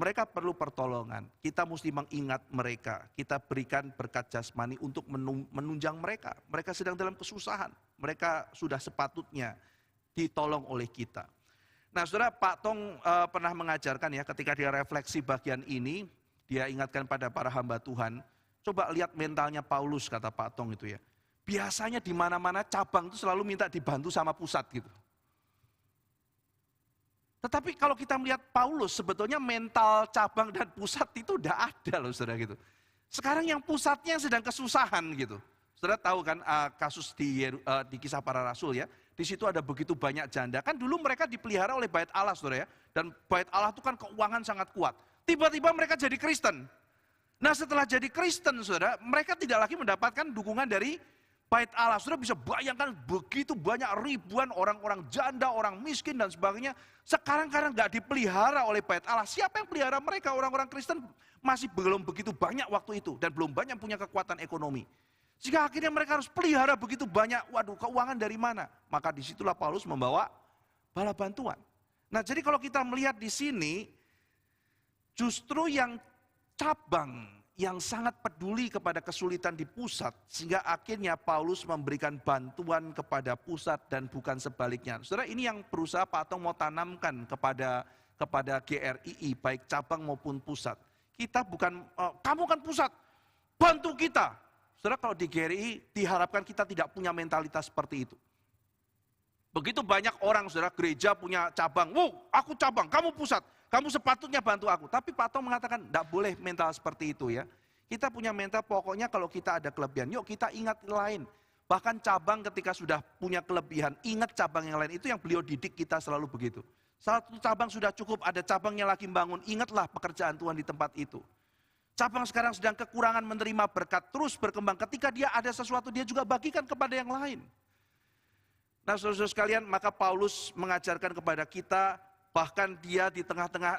Mereka perlu pertolongan, kita mesti mengingat mereka, kita berikan berkat jasmani untuk menunjang mereka. Mereka sedang dalam kesusahan, mereka sudah sepatutnya ditolong oleh kita. Nah saudara, Pak Tong pernah mengajarkan ya, ketika dia refleksi bagian ini, dia ingatkan pada para hamba Tuhan, coba lihat mentalnya Paulus, kata Pak Tong itu ya. Biasanya di mana-mana cabang itu selalu minta dibantu sama pusat gitu. Tetapi kalau kita melihat Paulus, sebetulnya mental cabang dan pusat itu udah ada loh saudara gitu. Sekarang yang pusatnya sedang kesusahan gitu. Saudara tahu kan kasus di Kisah Para Rasul ya. Di situ ada begitu banyak janda. Kan dulu mereka dipelihara oleh Bait Allah saudara ya. Dan Bait Allah itu kan keuangan sangat kuat. Tiba-tiba mereka jadi Kristen. Nah setelah jadi Kristen saudara, mereka tidak lagi mendapatkan dukungan dari Bait Allah. Saudara bisa bayangkan begitu banyak ribuan orang-orang janda, orang miskin dan sebagainya. Sekarang karena nggak dipelihara oleh Bait Allah. Siapa yang pelihara mereka? Orang-orang Kristen masih belum begitu banyak waktu itu. Dan belum banyak punya kekuatan ekonomi. Sehingga akhirnya mereka harus pelihara begitu banyak. Waduh, keuangan dari mana? Maka disitulah Paulus membawa bala bantuan. Nah jadi kalau kita melihat di sini, justru yang cabang yang sangat peduli kepada kesulitan di pusat, sehingga akhirnya Paulus memberikan bantuan kepada pusat dan bukan sebaliknya. Saudara, ini yang berusaha Pak Tong mau tanamkan kepada GRII, baik cabang maupun pusat. Kita bukan, kamu kan pusat, bantu kita. Saudara, kalau di GRII diharapkan kita tidak punya mentalitas seperti itu. Begitu banyak orang, saudara, gereja punya cabang, wow, aku cabang, kamu pusat. Kamu sepatutnya bantu aku. Tapi Pak Tong mengatakan, tidak boleh mental seperti itu ya. Kita punya mental, pokoknya kalau kita ada kelebihan, yuk kita ingat lain. Bahkan cabang ketika sudah punya kelebihan, ingat cabang yang lain. Itu yang beliau didik kita selalu begitu. Satu cabang sudah cukup, ada cabangnya lagi bangun, ingatlah pekerjaan Tuhan di tempat itu. Cabang sekarang sedang kekurangan menerima berkat, terus berkembang. Ketika dia ada sesuatu, dia juga bagikan kepada yang lain. Nah saudara-saudara sekalian, maka Paulus mengajarkan kepada kita, bahkan dia di tengah-tengah,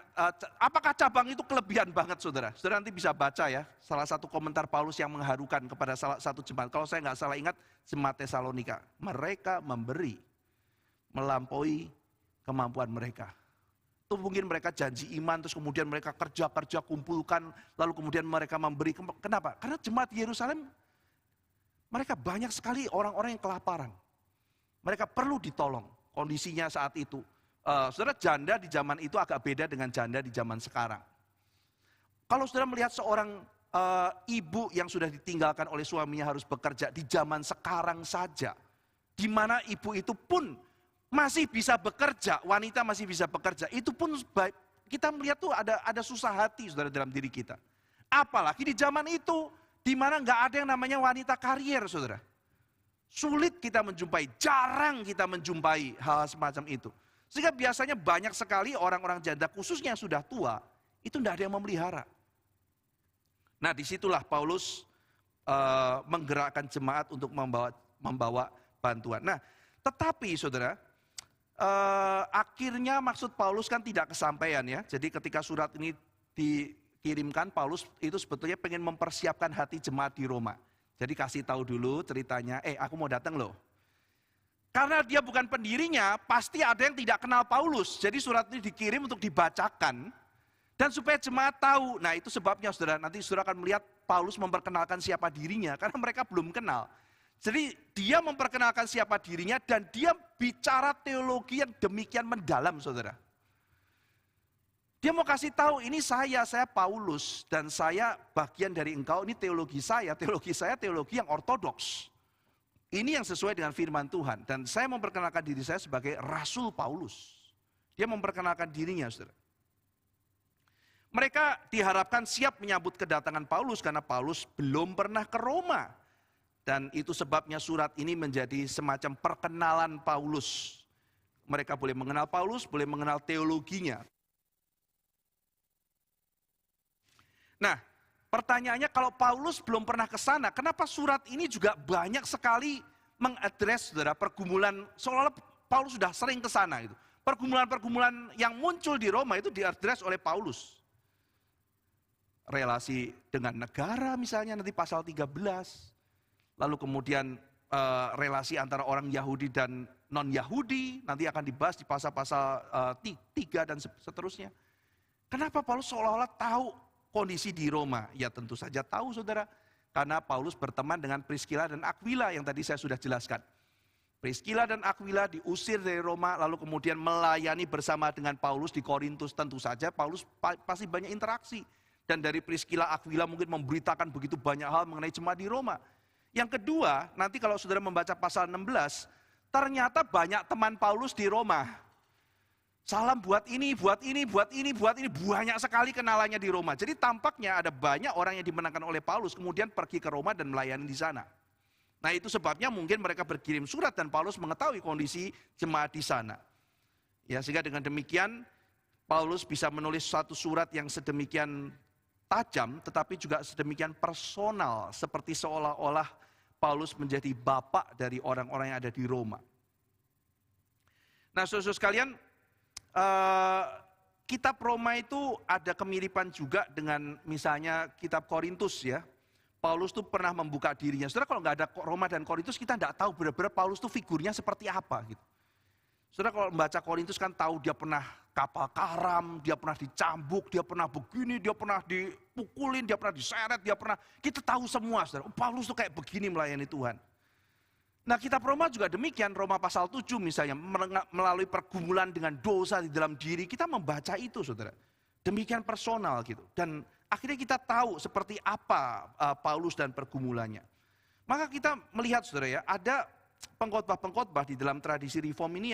apakah cabang itu kelebihan banget saudara? Saudara nanti bisa baca ya, salah satu komentar Paulus yang mengharukan kepada salah satu jemaat. Kalau saya nggak salah ingat, jemaat Tesalonika. Mereka memberi, melampaui kemampuan mereka. Itu mungkin mereka janji iman, terus kemudian mereka kerja-kerja, kumpulkan, lalu kemudian mereka memberi. Kenapa? Karena jemaat Yerusalem, mereka banyak sekali orang-orang yang kelaparan. Mereka perlu ditolong, kondisinya saat itu. Saudara, janda di zaman itu agak beda dengan janda di zaman sekarang. Kalau saudara melihat seorang ibu yang sudah ditinggalkan oleh suaminya harus bekerja di zaman sekarang saja, di mana ibu itu pun masih bisa bekerja, wanita masih bisa bekerja, itu pun kita melihat tuh ada susah hati saudara dalam diri kita. Apalagi di zaman itu, di mana nggak ada yang namanya wanita karier saudara. Sulit kita menjumpai, jarang kita menjumpai hal semacam itu. Sehingga biasanya banyak sekali orang-orang janda khususnya yang sudah tua, itu tidak ada yang memelihara. Nah disitulah Paulus menggerakkan jemaat untuk membawa bantuan. Nah tetapi saudara, akhirnya maksud Paulus kan tidak kesampaian ya. Jadi ketika surat ini dikirimkan, Paulus itu sebetulnya pengen mempersiapkan hati jemaat di Roma. Jadi kasih tahu dulu ceritanya, aku mau datang loh. Karena dia bukan pendirinya, pasti ada yang tidak kenal Paulus. Jadi surat ini dikirim untuk dibacakan, dan supaya jemaat tahu. Nah itu sebabnya saudara, nanti saudara akan melihat Paulus memperkenalkan siapa dirinya, karena mereka belum kenal. Jadi dia memperkenalkan siapa dirinya dan dia bicara teologi yang demikian mendalam saudara. Dia mau kasih tahu ini saya Paulus dan saya bagian dari engkau, ini teologi saya teologi yang ortodoks. Ini yang sesuai dengan firman Tuhan dan saya memperkenalkan diri saya sebagai Rasul Paulus. Dia memperkenalkan dirinya saudara. Mereka diharapkan siap menyambut kedatangan Paulus karena Paulus belum pernah ke Roma. Dan itu sebabnya surat ini menjadi semacam perkenalan Paulus. Mereka boleh mengenal Paulus, boleh mengenal teologinya. Nah, pertanyaannya kalau Paulus belum pernah ke sana, kenapa surat ini juga banyak sekali mengadres saudara pergumulan, seolah-olah Paulus sudah sering ke sana gitu. Pergumulan-pergumulan yang muncul di Roma itu diadres oleh Paulus. Relasi dengan negara misalnya nanti pasal 13. Lalu kemudian relasi antara orang Yahudi dan non-Yahudi, nanti akan dibahas di pasal-pasal 3 dan seterusnya. Kenapa Paulus seolah-olah tahu kondisi di Roma? Ya tentu saja tahu saudara, karena Paulus berteman dengan Priscilla dan Aquila yang tadi saya sudah jelaskan. Priscilla dan Aquila diusir dari Roma, lalu kemudian melayani bersama dengan Paulus di Korintus. Tentu saja Paulus pasti banyak interaksi. Dan dari Priscilla, Aquila mungkin memberitakan begitu banyak hal mengenai jemaat di Roma. Yang kedua, nanti kalau saudara membaca pasal 16, ternyata banyak teman Paulus di Roma. Salam buat ini, buat ini, buat ini, buat ini, banyak sekali kenalannya di Roma. Jadi tampaknya ada banyak orang yang dimenangkan oleh Paulus, kemudian pergi ke Roma dan melayani di sana. Nah itu sebabnya mungkin mereka berkirim surat dan Paulus mengetahui kondisi jemaat di sana. Ya, sehingga dengan demikian, Paulus bisa menulis satu surat yang sedemikian tajam, tetapi juga sedemikian personal, seperti seolah-olah Paulus menjadi bapak dari orang-orang yang ada di Roma. Nah, saudara-saudara sekalian, kitab Roma itu ada kemiripan juga dengan misalnya kitab Korintus ya. Paulus tuh pernah membuka dirinya. Saudara, kalau nggak ada Roma dan Korintus, kita nggak tahu benar-benar Paulus tuh figurnya seperti apa gitu. Saudara kalau membaca Korintus kan tahu dia pernah kapal karam, dia pernah dicambuk, dia pernah begini, dia pernah dipukulin, dia pernah diseret, dia pernah, kita tahu semua saudara. Paulus tuh kayak begini melayani Tuhan. Nah kitab Roma juga demikian, Roma pasal 7 misalnya, melalui pergumulan dengan dosa di dalam diri, kita membaca itu saudara. Demikian personal gitu. Dan akhirnya kita tahu seperti apa Paulus dan pergumulannya. Maka kita melihat saudara ya, ada pengkhotbah-pengkhotbah di dalam tradisi reform ini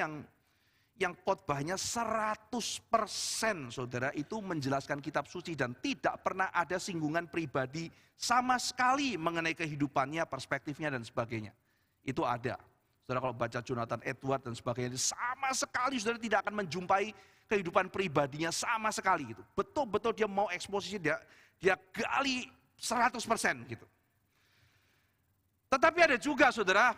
yang khotbahnya 100% saudara itu menjelaskan kitab suci dan tidak pernah ada singgungan pribadi sama sekali mengenai kehidupannya, perspektifnya dan sebagainya. Itu ada. Saudara kalau baca Jonathan Edwards dan sebagainya, sama sekali saudara tidak akan menjumpai kehidupan pribadinya sama sekali gitu. Betul-betul dia mau eksposisi, dia gali 100% gitu. Tetapi ada juga saudara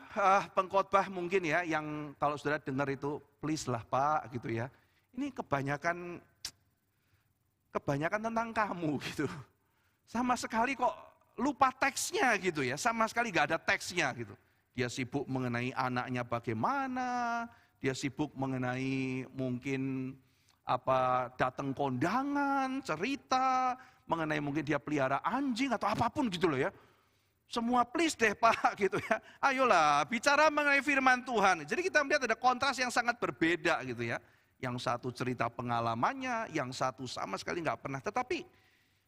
pengkhotbah mungkin ya yang kalau saudara dengar itu please lah Pak gitu ya. Ini kebanyakan tentang kamu gitu. Sama sekali kok lupa teksnya gitu ya. Sama sekali gak ada teksnya gitu. Dia sibuk mengenai anaknya bagaimana, dia sibuk mengenai mungkin datang kondangan, cerita, mengenai mungkin dia pelihara anjing atau apapun gitu loh ya. Semua please deh Pak gitu ya. Ayolah bicara mengenai firman Tuhan. Jadi kita melihat ada kontras yang sangat berbeda gitu ya. Yang satu cerita pengalamannya, yang satu sama sekali nggak pernah. Tetapi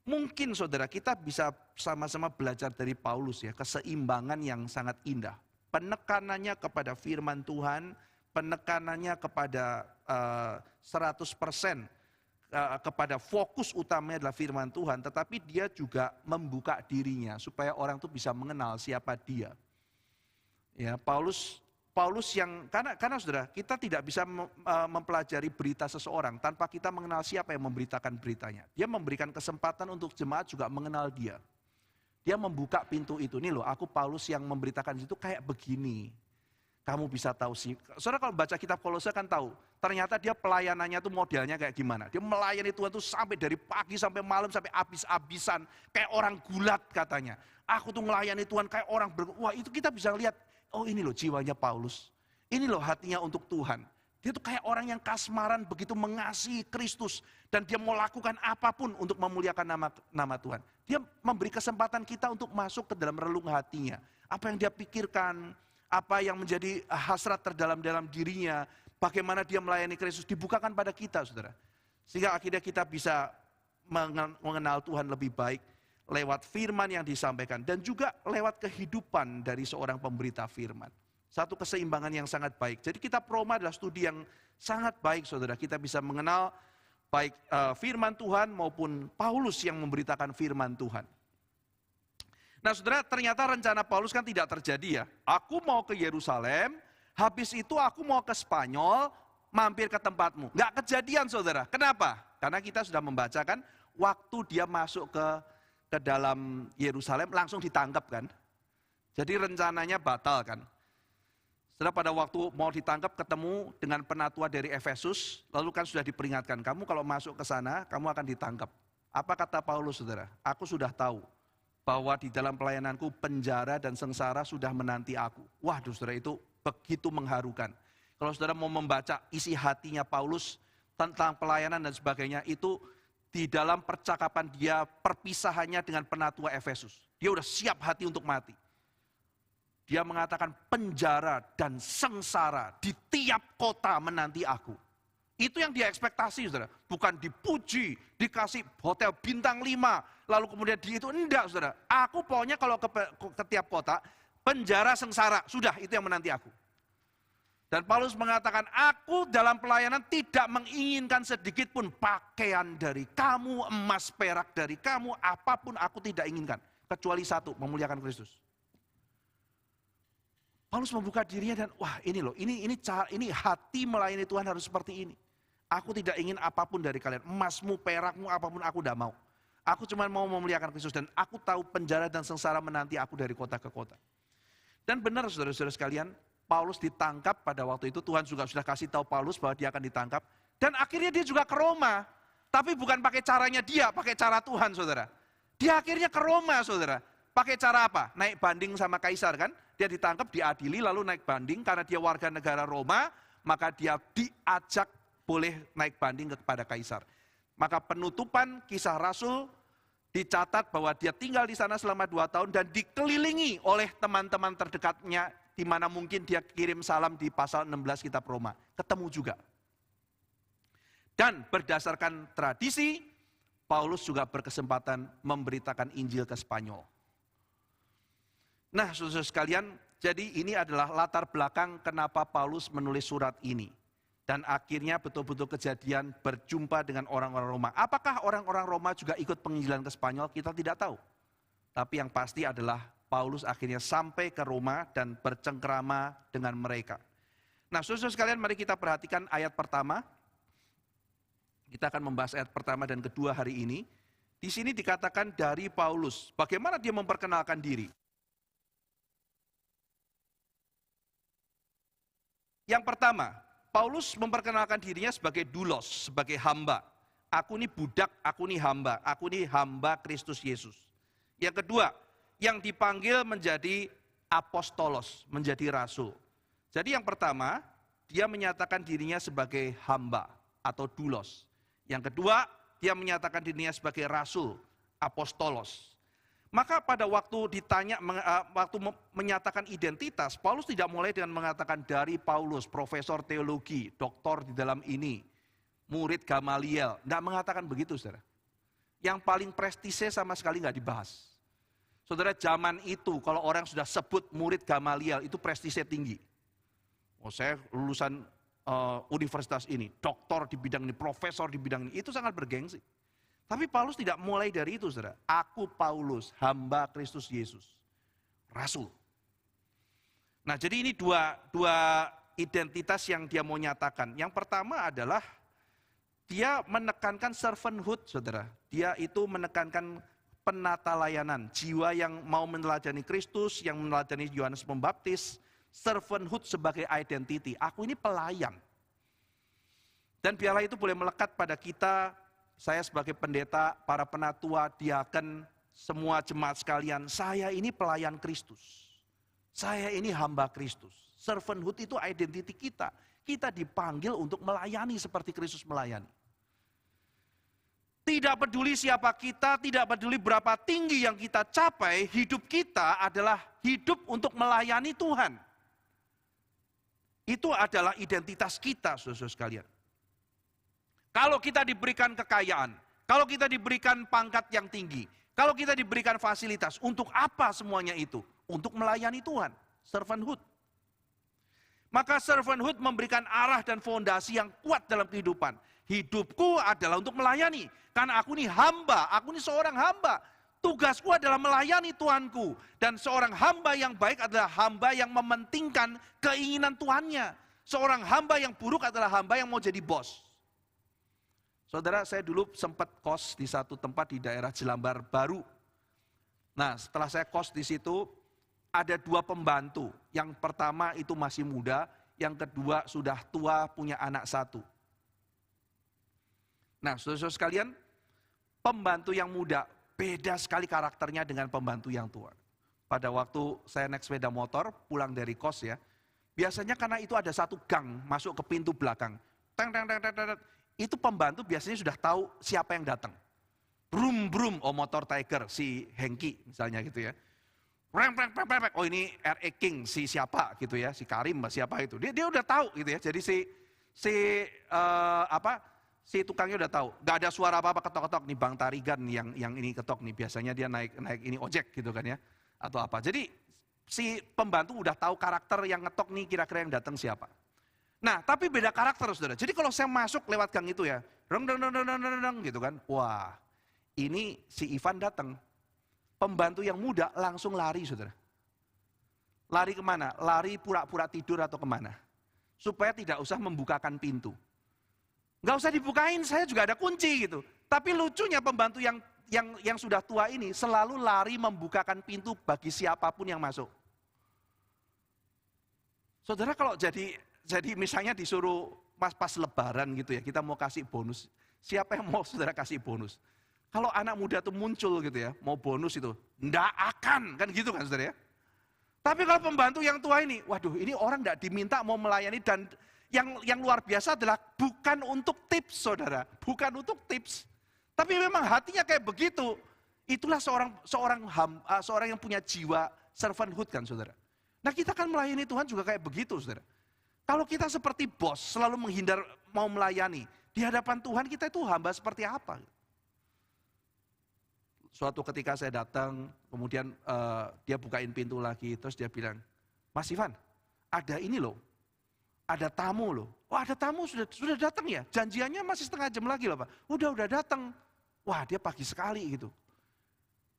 mungkin saudara kita bisa sama-sama belajar dari Paulus ya. Keseimbangan yang sangat indah. Penekanannya kepada firman Tuhan, penekanannya kepada 100%. Kepada fokus utamanya adalah firman Tuhan, tetapi dia juga membuka dirinya supaya orang itu bisa mengenal siapa dia. Ya, Paulus yang karena saudara, kita tidak bisa mempelajari berita seseorang tanpa kita mengenal siapa yang memberitakan beritanya. Dia memberikan kesempatan untuk jemaat juga mengenal dia. Dia membuka pintu itu, nih loh, aku Paulus yang memberitakan itu kayak begini. kamu bisa tahu sih. Saudara kalau baca kitab Kolose kan tahu, ternyata dia pelayanannya tuh modelnya kayak gimana. Dia melayani Tuhan tuh sampai dari pagi sampai malam, sampai habis-habisan. Kayak orang gulat katanya. Aku tuh melayani Tuhan kayak orang wah itu kita bisa lihat, oh ini loh jiwanya Paulus. Ini loh hatinya untuk Tuhan. Dia tuh kayak orang yang kasmaran begitu mengasihi Kristus. Dan dia mau lakukan apapun untuk memuliakan nama Tuhan. Dia memberi kesempatan kita untuk masuk ke dalam relung hatinya. Apa yang dia pikirkan, apa yang menjadi hasrat terdalam-dalam dirinya, bagaimana dia melayani Kristus, dibukakan pada kita, saudara. Sehingga akhirnya kita bisa mengenal Tuhan lebih baik lewat firman yang disampaikan, dan juga lewat kehidupan dari seorang pemberita firman. Satu keseimbangan yang sangat baik. Jadi kitab Roma adalah studi yang sangat baik, saudara. Kita bisa mengenal baik firman Tuhan maupun Paulus yang memberitakan firman Tuhan. Nah saudara, ternyata rencana Paulus kan tidak terjadi ya. Aku mau ke Yerusalem, habis itu aku mau ke Spanyol, mampir ke tempatmu. Nggak kejadian saudara, kenapa? Karena kita sudah membacakan, waktu dia masuk ke dalam Yerusalem, langsung ditangkap kan. Jadi rencananya batal kan. Setelah pada waktu mau ditangkap, ketemu dengan penatua dari Efesus, lalu kan sudah diperingatkan, kamu kalau masuk ke sana, kamu akan ditangkap. Apa kata Paulus saudara? Aku sudah tahu bahwa di dalam pelayananku penjara dan sengsara sudah menanti aku. Waduh saudara, itu begitu mengharukan. Kalau saudara mau membaca isi hatinya Paulus tentang pelayanan dan sebagainya, itu di dalam percakapan dia, perpisahannya dengan penatua Efesus. Dia udah siap hati untuk mati. Dia mengatakan penjara dan sengsara di tiap kota menanti aku. Itu yang dia ekspektasi saudara. Bukan dipuji, dikasih hotel bintang 5, lalu kemudian di itu, enggak saudara. Aku pokoknya kalau ke tiap kota, penjara sengsara, sudah itu yang menanti aku. Dan Paulus mengatakan, aku dalam pelayanan tidak menginginkan sedikit pun pakaian dari kamu, emas perak dari kamu, apapun aku tidak inginkan. Kecuali satu, memuliakan Kristus. Paulus membuka dirinya dan wah ini loh, ini hati melayani Tuhan harus seperti ini. Aku tidak ingin apapun dari kalian, emasmu, perakmu, apapun aku tidak mau. Aku cuma mau memuliakan Kristus dan aku tahu penjara dan sengsara menanti aku dari kota ke kota. Dan benar saudara-saudara sekalian, Paulus ditangkap pada waktu itu, Tuhan juga sudah kasih tahu Paulus bahwa dia akan ditangkap. Dan akhirnya dia juga ke Roma, tapi bukan pakai caranya dia, pakai cara Tuhan saudara. Dia akhirnya ke Roma saudara, pakai cara apa? Naik banding sama kaisar kan? Dia ditangkap, diadili, lalu naik banding karena dia warga negara Roma, maka dia diajak boleh naik banding kepada kaisar. Maka penutupan Kisah Rasul dicatat bahwa dia tinggal di sana selama 2 tahun dan dikelilingi oleh teman-teman terdekatnya, di mana mungkin dia kirim salam di pasal 16 kitab Roma. Ketemu juga. Dan berdasarkan tradisi, Paulus juga berkesempatan memberitakan Injil ke Spanyol. Nah, saudara sekalian, jadi ini adalah latar belakang kenapa Paulus menulis surat ini. Dan akhirnya betul-betul kejadian berjumpa dengan orang-orang Roma. Apakah orang-orang Roma juga ikut penginjilan ke Spanyol? Kita tidak tahu. Tapi yang pasti adalah Paulus akhirnya sampai ke Roma dan bercengkrama dengan mereka. Nah, saudara sekalian, mari kita perhatikan ayat pertama. Kita akan membahas ayat pertama dan kedua hari ini. Di sini dikatakan dari Paulus. Bagaimana dia memperkenalkan diri? Yang pertama, Paulus memperkenalkan dirinya sebagai doulos, sebagai hamba. Aku ini budak, aku ini hamba Kristus Yesus. Yang kedua, yang dipanggil menjadi apostolos, menjadi rasul. Jadi yang pertama, dia menyatakan dirinya sebagai hamba atau doulos. Yang kedua, dia menyatakan dirinya sebagai rasul, apostolos. Maka pada waktu ditanya, waktu menyatakan identitas, Paulus tidak mulai dengan mengatakan dari Paulus, profesor teologi, doktor di dalam ini, murid Gamaliel. Tidak mengatakan begitu, saudara. Yang paling prestise sama sekali nggak dibahas. Saudara, zaman itu kalau orang sudah sebut murid Gamaliel, itu prestise tinggi. Oh, saya lulusan universitas ini, doktor di bidang ini, profesor di bidang ini, itu sangat bergengsi. Tapi Paulus tidak mulai dari itu, saudara. Aku Paulus, hamba Kristus Yesus, rasul. Nah, jadi ini dua identitas yang dia mau nyatakan. Yang pertama adalah dia menekankan servanthood, saudara. Dia itu menekankan penata layanan, jiwa yang mau meneladani Kristus, yang meneladani Yohanes Pembaptis, Servanthood sebagai identity. Aku ini pelayan. Dan biarlah itu boleh melekat pada kita, saya sebagai pendeta, para penatua, diaken, semua jemaat sekalian. Saya ini pelayan Kristus. Saya ini hamba Kristus. Servanthood itu identity kita. Kita dipanggil untuk melayani seperti Kristus melayani. Tidak peduli siapa kita, tidak peduli berapa tinggi yang kita capai, hidup kita adalah hidup untuk melayani Tuhan. Itu adalah identitas kita, saudara-saudara sekalian. Kalau kita diberikan kekayaan, kalau kita diberikan pangkat yang tinggi, kalau kita diberikan fasilitas, untuk apa semuanya itu? Untuk melayani Tuhan, servanthood. Maka servanthood memberikan arah dan fondasi yang kuat dalam kehidupan. Hidupku adalah untuk melayani. Karena aku ini hamba, aku ini seorang hamba. Tugasku adalah melayani Tuhanku. Dan seorang hamba yang baik adalah hamba yang mementingkan keinginan Tuhannya. Seorang hamba yang buruk adalah hamba yang mau jadi bos. Saudara, saya dulu sempat kos di satu tempat di daerah Jelambar Baru. Nah, setelah saya kos di situ, ada 2 pembantu. Yang pertama itu masih muda, yang kedua sudah tua, punya anak 1. Nah, saudara-saudara sekalian, pembantu yang muda beda sekali karakternya dengan pembantu yang tua. Pada waktu saya naik sepeda motor, pulang dari kos ya, biasanya karena itu ada satu gang masuk ke pintu belakang. Teng, teng, teng, teng, teng. Itu pembantu biasanya sudah tahu siapa yang datang. Brum, brum, oh motor Tiger, si Hengki misalnya gitu ya. Oh ini R.E. King, si siapa gitu ya, si Karim, siapa itu. Dia udah tahu gitu ya, jadi si tukangnya udah tahu, gak ada suara apa-apa ketok-ketok nih Bang Tarigan yang ini ketok nih, biasanya dia naik ini ojek gitu kan ya, atau apa. Jadi si pembantu udah tahu karakter yang ngetok nih kira-kira yang datang siapa. Nah tapi beda karakter saudara, jadi kalau saya masuk lewat gang itu ya, gitu kan, wah ini si Ivan datang. Pembantu yang muda langsung lari saudara. Lari kemana? Lari pura-pura tidur atau kemana? Supaya tidak usah membukakan pintu. Nggak usah dibukain, saya juga ada kunci gitu. Tapi lucunya pembantu yang sudah tua ini selalu lari membukakan pintu bagi siapapun yang masuk. Saudara kalau jadi misalnya disuruh pas lebaran gitu ya, kita mau kasih bonus. Siapa yang mau saudara kasih bonus? Kalau anak muda tuh muncul gitu ya, mau bonus itu, nggak akan, kan gitu kan saudara ya. Tapi kalau pembantu yang tua ini, waduh ini orang nggak diminta mau melayani dan yang luar biasa adalah bukan untuk tips saudara, bukan untuk tips. Tapi memang hatinya kayak begitu. Itulah seorang yang punya jiwa servanthood kan saudara. Nah kita kan melayani Tuhan juga kayak begitu saudara. Kalau kita seperti bos, selalu menghindar mau melayani, di hadapan Tuhan kita itu hamba seperti apa? Suatu ketika saya datang, kemudian dia bukain pintu lagi, terus dia bilang, Mas Ivan, ada ini loh. Ada tamu loh. Oh ada tamu sudah datang ya? Janjiannya masih setengah jam lagi loh Pak. Udah datang. Wah dia pagi sekali gitu.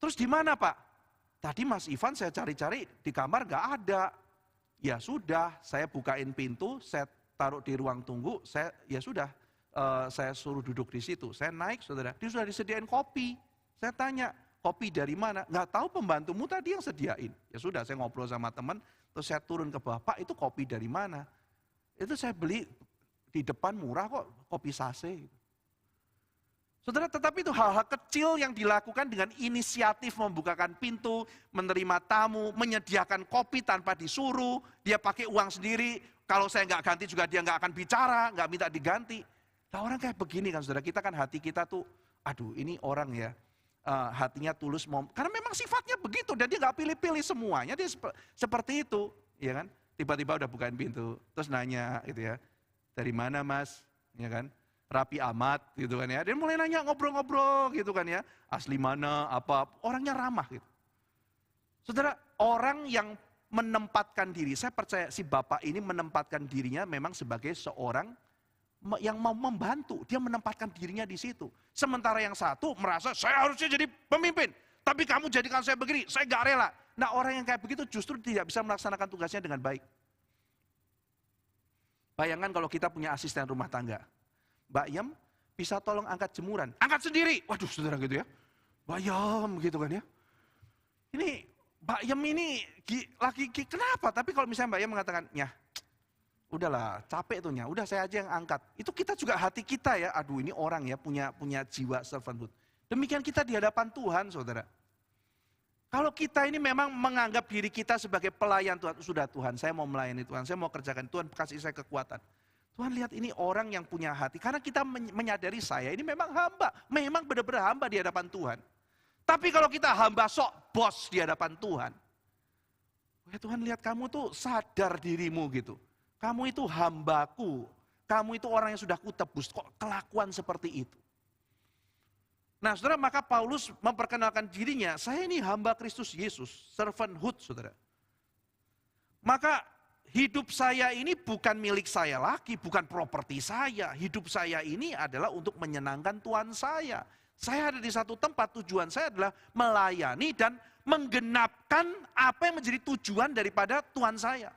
Terus di mana Pak? Tadi Mas Ivan saya cari-cari di kamar gak ada. Ya sudah, saya bukain pintu, saya taruh di ruang tunggu, saya suruh duduk di situ. Saya naik saudara, dia sudah disediain kopi. Saya tanya, kopi dari mana? Gak tahu pembantumu tadi yang sediain. Ya sudah, saya ngobrol sama teman, terus saya turun ke bawah, Pak itu kopi dari mana? Itu saya beli di depan murah kok, kopi sase. Saudara, tetapi itu hal-hal kecil yang dilakukan dengan inisiatif membukakan pintu, menerima tamu, menyediakan kopi tanpa disuruh, dia pakai uang sendiri, kalau saya nggak ganti juga dia nggak akan bicara, nggak minta diganti. Nah orang kayak begini kan saudara, kita kan hati kita tuh, aduh ini orang ya, hatinya tulus, karena memang sifatnya begitu, dan dia nggak pilih-pilih semuanya, dia seperti itu, ya kan? Tiba-tiba udah bukain pintu, terus nanya gitu ya, dari mana mas, ya kan, rapi amat gitu kan ya, dia mulai nanya ngobrol-ngobrol gitu kan ya, asli mana, apa, orangnya ramah gitu. Saudara, orang yang menempatkan diri, saya percaya si bapak ini menempatkan dirinya memang sebagai seorang yang mau membantu, dia menempatkan dirinya di situ. Sementara yang satu merasa, saya harusnya jadi pemimpin, tapi kamu jadikan saya begini, saya gak rela. Nah orang yang kayak begitu justru tidak bisa melaksanakan tugasnya dengan baik. Bayangkan kalau kita punya asisten rumah tangga. Mbak Yam bisa tolong angkat jemuran. Angkat sendiri. Waduh saudara gitu ya. Mbak Yam gitu kan ya. Ini Mbak Yem ini kenapa? Tapi kalau misalnya Mbak Yem mengatakan, ya udahlah capek tuh udah saya aja yang angkat. Itu kita juga hati kita ya, aduh ini orang ya punya jiwa servanthood. Demikian kita di hadapan Tuhan saudara. Kalau kita ini memang menganggap diri kita sebagai pelayan Tuhan, sudah Tuhan saya mau melayani Tuhan, saya mau kerjakan Tuhan kasih saya kekuatan. Tuhan lihat ini orang yang punya hati, karena kita menyadari saya ini memang hamba, memang benar-benar hamba di hadapan Tuhan. Tapi kalau kita hamba sok bos di hadapan Tuhan, ya Tuhan lihat kamu tuh sadar dirimu gitu. Kamu itu hambaku, kamu itu orang yang sudah kutebus, kok kelakuan seperti itu. Nah saudara, maka Paulus memperkenalkan dirinya, saya ini hamba Kristus Yesus, servanthood saudara. Maka hidup saya ini bukan milik saya lagi, bukan properti saya. Hidup saya ini adalah untuk menyenangkan Tuhan saya. Saya ada di satu tempat, tujuan saya adalah melayani dan menggenapkan apa yang menjadi tujuan daripada Tuhan saya.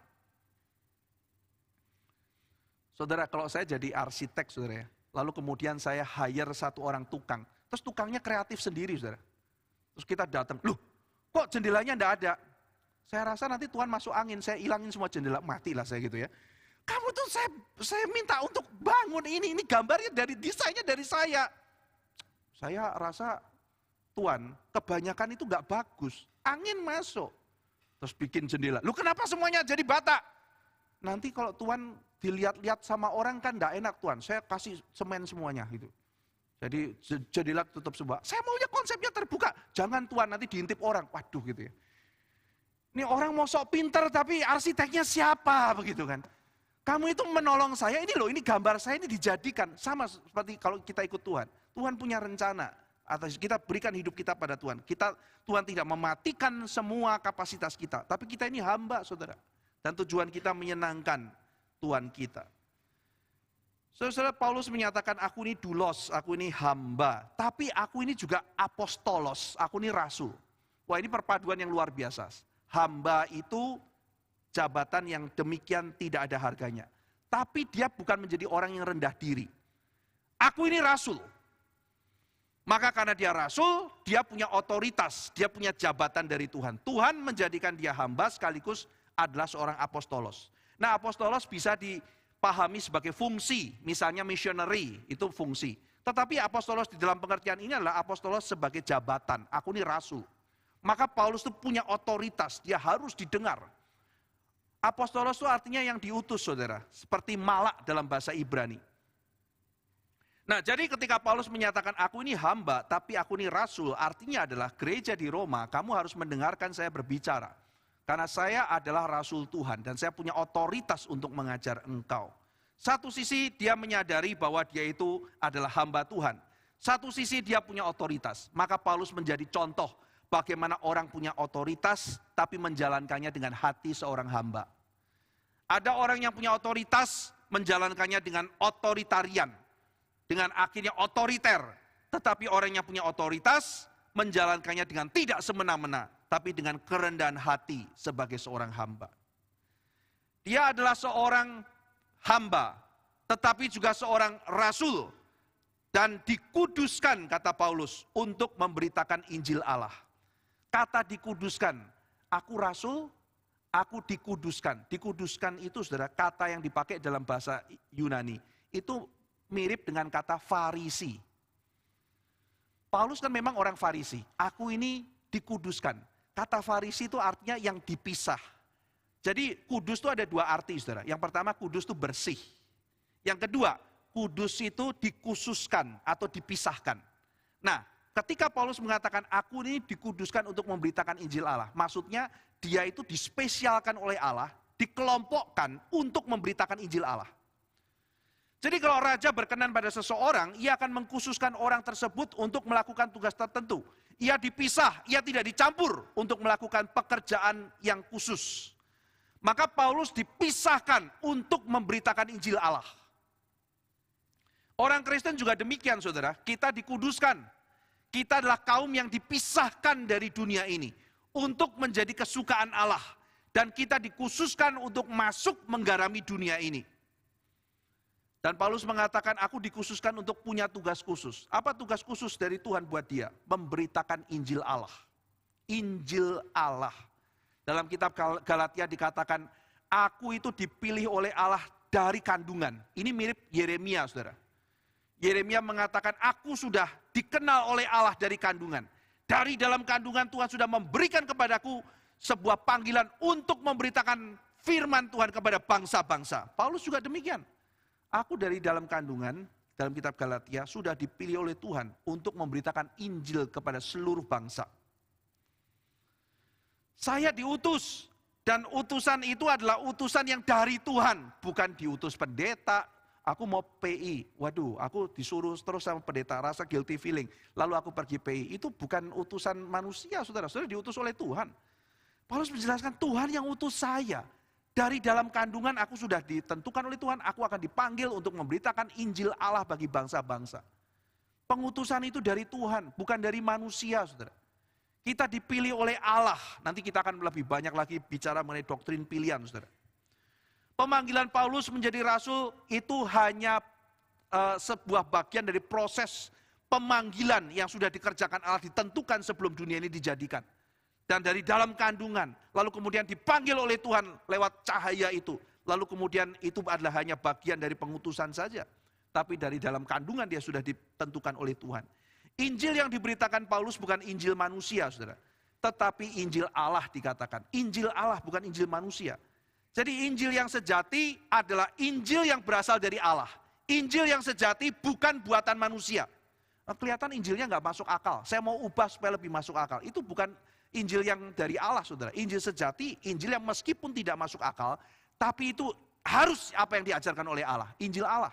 Saudara, kalau saya jadi arsitek saudara ya, lalu kemudian saya hire satu orang tukang, terus tukangnya kreatif sendiri saudara. Terus kita datang, loh kok jendelanya enggak ada? Saya rasa nanti Tuhan masuk angin, saya hilangin semua jendela, matilah saya gitu ya. Kamu tuh saya minta untuk bangun ini gambarnya dari desainnya dari saya. Saya rasa Tuhan kebanyakan itu enggak bagus, angin masuk. Terus bikin jendela, lu kenapa semuanya jadi bata? Nanti kalau Tuhan dilihat-lihat sama orang kan enggak enak Tuhan, saya kasih semen semuanya gitu. Jadi jendela tutup semua. Saya maunya konsepnya terbuka. Jangan Tuhan nanti diintip orang. Waduh gitu ya. Ini orang mau sok pinter tapi arsiteknya siapa begitu kan. Kamu itu menolong saya, ini loh ini gambar saya ini dijadikan. Sama seperti kalau kita ikut Tuhan. Tuhan punya rencana. Atas kita berikan hidup kita pada Tuhan. Tuhan tidak mematikan semua kapasitas kita. Tapi kita ini hamba saudara. Dan tujuan kita menyenangkan Tuhan kita. Saudara, Paulus menyatakan aku ini doulos, aku ini hamba. Tapi aku ini juga apostolos, aku ini rasul. Wah ini perpaduan yang luar biasa. Hamba itu jabatan yang demikian tidak ada harganya. Tapi dia bukan menjadi orang yang rendah diri. Aku ini rasul. Maka karena dia rasul, dia punya otoritas, dia punya jabatan dari Tuhan. Tuhan menjadikan dia hamba sekaligus adalah seorang apostolos. Nah apostolos bisa dipahami sebagai fungsi, misalnya missionary, itu fungsi. Tetapi apostolos di dalam pengertian ini adalah apostolos sebagai jabatan, aku ini rasul. Maka Paulus itu punya otoritas, dia harus didengar. Apostolos itu artinya yang diutus saudara, seperti malak dalam bahasa Ibrani. Nah jadi ketika Paulus menyatakan aku ini hamba, tapi aku ini rasul, artinya adalah gereja di Roma, kamu harus mendengarkan saya berbicara. Karena saya adalah rasul Tuhan dan saya punya otoritas untuk mengajar engkau. Satu sisi dia menyadari bahwa dia itu adalah hamba Tuhan. Satu sisi dia punya otoritas. Maka Paulus menjadi contoh bagaimana orang punya otoritas tapi menjalankannya dengan hati seorang hamba. Ada orang yang punya otoritas menjalankannya dengan otoritarian. Dengan akhirnya otoriter. Tetapi orang yang punya otoritas menjalankannya dengan tidak semena-mena. Tapi dengan kerendahan hati sebagai seorang hamba. Dia adalah seorang hamba, tetapi juga seorang rasul. Dan dikuduskan, kata Paulus, untuk memberitakan Injil Allah. Kata dikuduskan, aku rasul, aku dikuduskan. Dikuduskan itu saudara, kata yang dipakai dalam bahasa Yunani. Itu mirip dengan kata Farisi. Paulus kan memang orang Farisi. Aku ini dikuduskan. Kata Farisi itu artinya yang dipisah. Jadi kudus itu ada dua arti saudara. Yang pertama kudus itu bersih. Yang kedua kudus itu dikhususkan atau dipisahkan. Nah ketika Paulus mengatakan aku ini dikuduskan untuk memberitakan Injil Allah. Maksudnya dia itu dispesialkan oleh Allah. Dikelompokkan untuk memberitakan Injil Allah. Jadi kalau raja berkenan pada seseorang, ia akan mengkhususkan orang tersebut untuk melakukan tugas tertentu. Ia dipisah, ia tidak dicampur untuk melakukan pekerjaan yang khusus. Maka Paulus dipisahkan untuk memberitakan Injil Allah. Orang Kristen juga demikian saudara, kita dikuduskan. Kita adalah kaum yang dipisahkan dari dunia ini untuk menjadi kesukaan Allah. Dan kita dikhususkan untuk masuk menggarami dunia ini. Dan Paulus mengatakan, aku dikhususkan untuk punya tugas khusus. Apa tugas khusus dari Tuhan buat dia? Memberitakan Injil Allah. Injil Allah. Dalam kitab Galatia dikatakan, aku itu dipilih oleh Allah dari kandungan. Ini mirip Yeremia, saudara. Yeremia mengatakan, aku sudah dikenal oleh Allah dari kandungan. Dari dalam kandungan Tuhan sudah memberikan kepadaku sebuah panggilan untuk memberitakan firman Tuhan kepada bangsa-bangsa. Paulus juga demikian. Aku dari dalam kandungan, dalam kitab Galatia, sudah dipilih oleh Tuhan untuk memberitakan Injil kepada seluruh bangsa. Saya diutus, dan utusan itu adalah utusan yang dari Tuhan, bukan diutus pendeta. Aku mau PI, waduh, aku disuruh terus sama pendeta, rasa guilty feeling. Lalu aku pergi PI, itu bukan utusan manusia, saudara. Saudara diutus oleh Tuhan. Paulus menjelaskan, Tuhan yang utus saya. Dari dalam kandungan aku sudah ditentukan oleh Tuhan, aku akan dipanggil untuk memberitakan Injil Allah bagi bangsa-bangsa. Pengutusan itu dari Tuhan, bukan dari manusia, saudara. Kita dipilih oleh Allah. Nanti kita akan lebih banyak lagi bicara mengenai doktrin pilihan, saudara. Pemanggilan Paulus menjadi rasul itu hanya sebuah bagian dari proses pemanggilan yang sudah dikerjakan Allah, ditentukan sebelum dunia ini dijadikan. Dan dari dalam kandungan, lalu kemudian dipanggil oleh Tuhan lewat cahaya itu. Lalu kemudian itu adalah hanya bagian dari pengutusan saja. Tapi dari dalam kandungan dia sudah ditentukan oleh Tuhan. Injil yang diberitakan Paulus bukan Injil manusia, saudara. Tetapi Injil Allah dikatakan. Injil Allah bukan Injil manusia. Jadi Injil yang sejati adalah Injil yang berasal dari Allah. Injil yang sejati bukan buatan manusia. Nah, kelihatan Injilnya nggak masuk akal. Saya mau ubah supaya lebih masuk akal. Itu bukan Injil yang dari Allah, saudara. Injil sejati, Injil yang meskipun tidak masuk akal, tapi itu harus apa yang diajarkan oleh Allah. Injil Allah.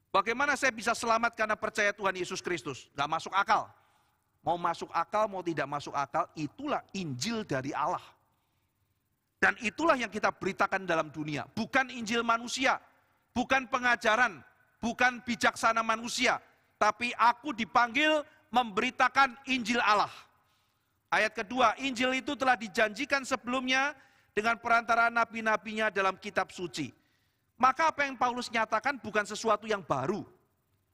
Bagaimana saya bisa selamat karena percaya Tuhan Yesus Kristus? Gak masuk akal. Mau masuk akal, mau tidak masuk akal, itulah Injil dari Allah. Dan itulah yang kita beritakan dalam dunia. Bukan Injil manusia, bukan pengajaran, bukan bijaksana manusia. Tapi aku dipanggil memberitakan Injil Allah. Ayat kedua, Injil itu telah dijanjikan sebelumnya dengan perantara nabi-nabinya dalam kitab suci. Maka apa yang Paulus nyatakan bukan sesuatu yang baru.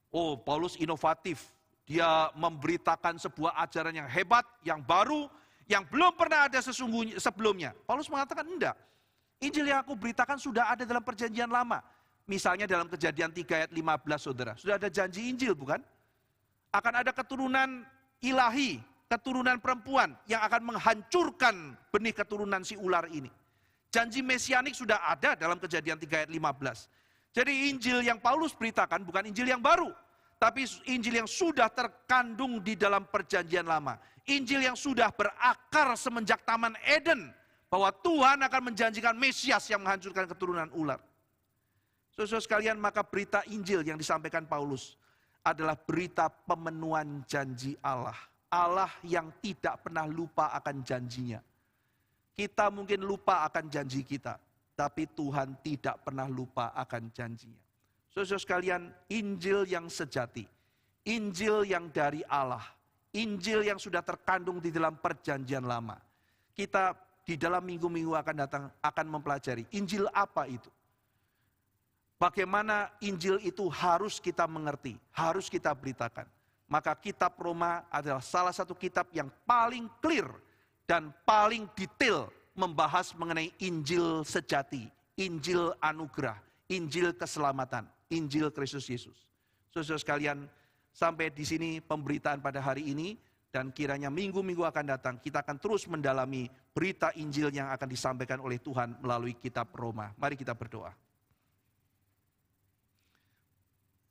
Oh, Paulus inovatif. Dia memberitakan sebuah ajaran yang hebat, yang baru, yang belum pernah ada sesungguhnya sebelumnya. Paulus mengatakan enggak. Injil yang aku beritakan sudah ada dalam perjanjian lama. Misalnya dalam Kejadian 3 ayat 15, saudara. Sudah ada janji Injil, bukan? Akan ada keturunan ilahi, keturunan perempuan yang akan menghancurkan benih keturunan si ular ini. Janji mesianik sudah ada dalam Kejadian 3 ayat 15. Jadi Injil yang Paulus beritakan bukan Injil yang baru. Tapi Injil yang sudah terkandung di dalam perjanjian lama. Injil yang sudah berakar semenjak Taman Eden. Bahwa Tuhan akan menjanjikan Mesias yang menghancurkan keturunan ular. Saudara sekalian, maka berita Injil yang disampaikan Paulus adalah berita pemenuhan janji Allah. Allah yang tidak pernah lupa akan janjinya. Kita mungkin lupa akan janji kita, tapi Tuhan tidak pernah lupa akan janjinya. Saudara sekalian, Injil yang sejati, Injil yang dari Allah, Injil yang sudah terkandung di dalam perjanjian lama. Kita di dalam minggu-minggu akan datang akan mempelajari Injil apa itu. Bagaimana Injil itu harus kita mengerti, harus kita beritakan. Maka kitab Roma adalah salah satu kitab yang paling clear dan paling detail membahas mengenai Injil sejati, Injil anugerah, Injil keselamatan, Injil Kristus Yesus. Saudara sekalian, sampai di sini pemberitaan pada hari ini, dan kiranya minggu-minggu akan datang, kita akan terus mendalami berita Injil yang akan disampaikan oleh Tuhan melalui kitab Roma. Mari kita berdoa.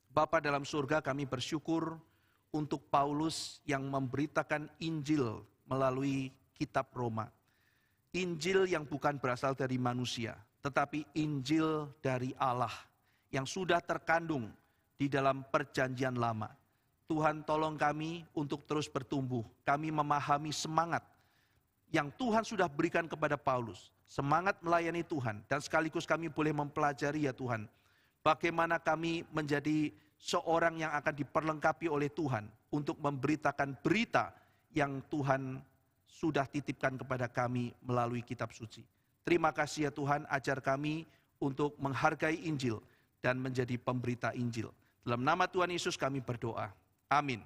Bapa dalam surga, kami bersyukur untuk Paulus yang memberitakan Injil melalui kitab Roma. Injil yang bukan berasal dari manusia, tetapi Injil dari Allah yang sudah terkandung di dalam perjanjian lama. Tuhan, tolong kami untuk terus bertumbuh. Kami memahami semangat yang Tuhan sudah berikan kepada Paulus. Semangat melayani Tuhan, dan sekaligus kami boleh mempelajari ya Tuhan, bagaimana kami menjadi seorang yang akan diperlengkapi oleh Tuhan untuk memberitakan berita yang Tuhan sudah titipkan kepada kami melalui kitab suci. Terima kasih ya Tuhan, ajar kami untuk menghargai Injil dan menjadi pemberita Injil. Dalam nama Tuhan Yesus kami berdoa. Amin.